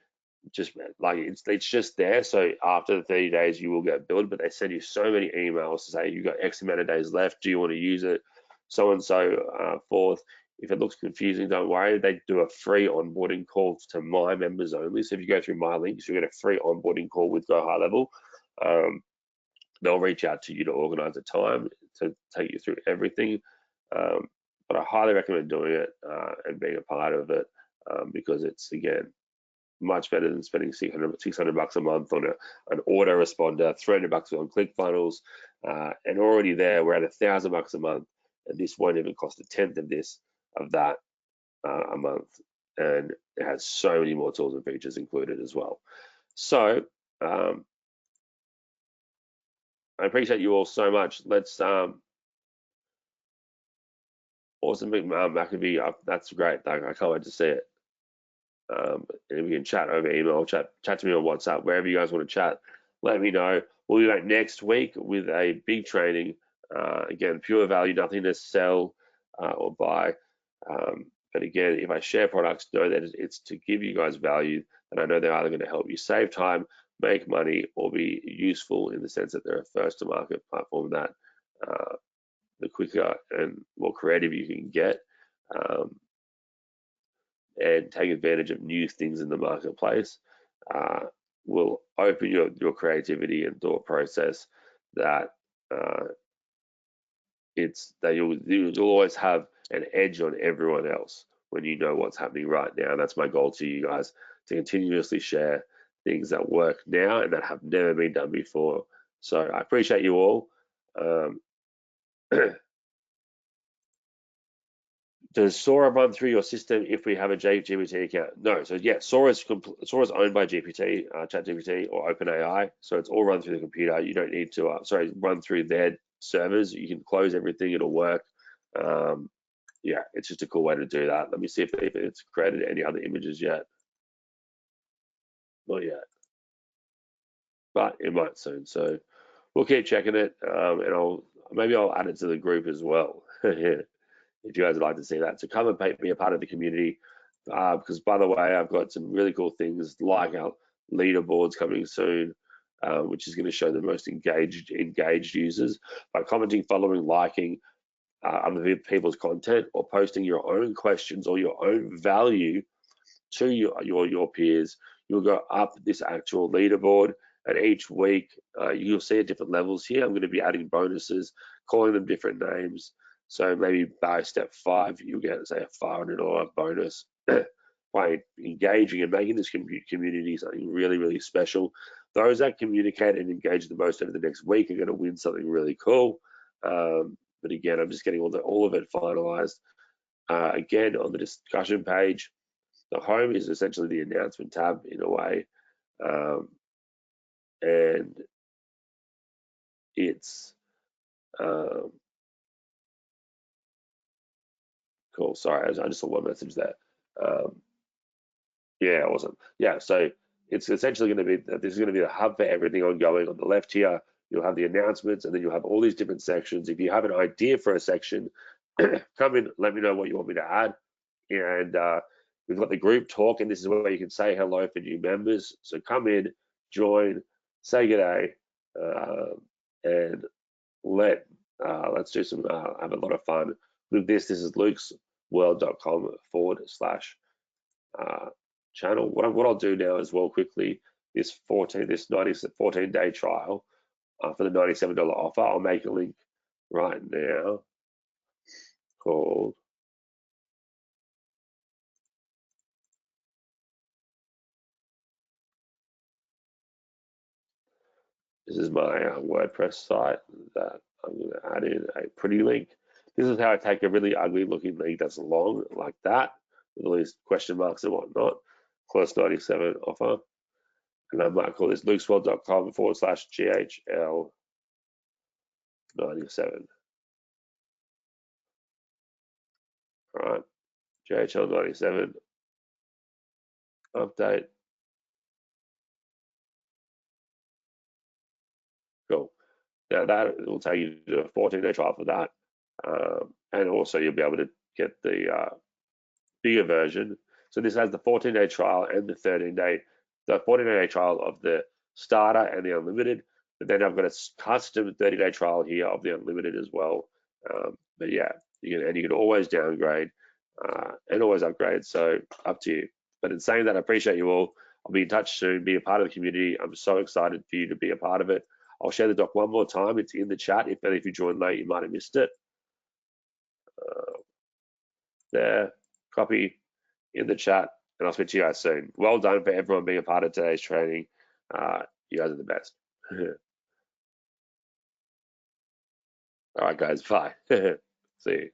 just like it's just there. So after the 30 days, you will get billed, but they send you so many emails to say you've got X amount of days left. Do you want to use it? So and so forth. If it looks confusing, don't worry. They do a free onboarding call to my members only. So if you go through my links, you get a free onboarding call with Go High Level. They'll reach out to you to organize a time to take you through everything. But I highly recommend doing it and being a part of it because it's, again, much better than spending $600 a month on an autoresponder, $300 on ClickFunnels, and already there we're at $1,000 a month, and this won't even cost a tenth of that a month, and it has so many more tools and features included as well. So I appreciate you all so much. Let's awesome, McAfee. That's great. I can't wait to see it. And we can chat over email, chat to me on WhatsApp, wherever you guys want to chat. Let me know. We'll be back next week with a big training. Again, pure value, nothing to sell or buy. But again, if I share products, know that it's to give you guys value, and I know they're either going to help you save time, make money, or be useful in the sense that they're a first-to-market platform that the quicker and more creative you can get, and take advantage of new things in the marketplace, will open your creativity and thought process that you'll always have an edge on everyone else when you know what's happening right now. And that's my goal to you guys, to continuously share things that work now and that have never been done before. So I appreciate you all. Does Sora run through your system if we have a GPT account? No. So yeah, Sora's owned by GPT, ChatGPT or OpenAI. So it's all run through the computer. You don't need to run through their servers. You can close everything. It'll work. Yeah, it's just a cool way to do that. Let me see if it's created any other images yet. Not yet, but it might soon. So we'll keep checking it, and maybe I'll add it to the group as well. If you guys would like to see that. So come and be a part of the community, because by the way, I've got some really cool things like our leaderboards coming soon. which is going to show the most engaged users by commenting, following, liking other people's content, or posting your own questions or your own value to your peers. You'll go up this actual leaderboard, and each week you'll see at different levels here. I'm going to be adding bonuses, calling them different names. So maybe by step 5, you'll get, say, a $500 bonus by engaging and making this community something really, really special. Those that communicate and engage the most over the next week are going to win something really cool. But again, I'm just getting all of it finalized. Again, on the discussion page, the home is essentially the announcement tab in a way. And it's cool. Sorry, I just saw one message there. Yeah, awesome. Yeah, so it's essentially going to be, this is going to be the hub for everything ongoing. On the left here, you'll have the announcements, and then you'll have all these different sections. If you have an idea for a section, come in, let me know what you want me to add. And we've got the group talk, and this is where you can say hello for new members. So come in, join, say good day, and let's do some, have a lot of fun with this. This is lukesworld.com/channel. What I'll do now as well quickly, this 14-day trial for the $97 offer, I'll make a link right now called this is my WordPress site that I'm going to add in a pretty link. This is how I take a really ugly looking link that's long like that, with all these question marks and whatnot. Close 97 offer. And I might call this lukesworld.com/GHL 97. All right, GHL 97 update. Cool. Now that will take you to a 14-day trial for that, and also you'll be able to get the bigger version. So this has the 14-day trial and the 14-day trial of the starter and the unlimited. But then I've got a custom 30-day trial here of the unlimited as well. But yeah, you can always downgrade and always upgrade. So up to you. But in saying that, I appreciate you all. I'll be in touch soon. Be a part of the community. I'm so excited for you to be a part of it. I'll share the doc one more time. It's in the chat. If you joined late, you might have missed it. There, copy in the chat, and I'll speak to you guys soon. Well done for everyone being a part of today's training. You guys are the best. All right, guys. Bye. See you.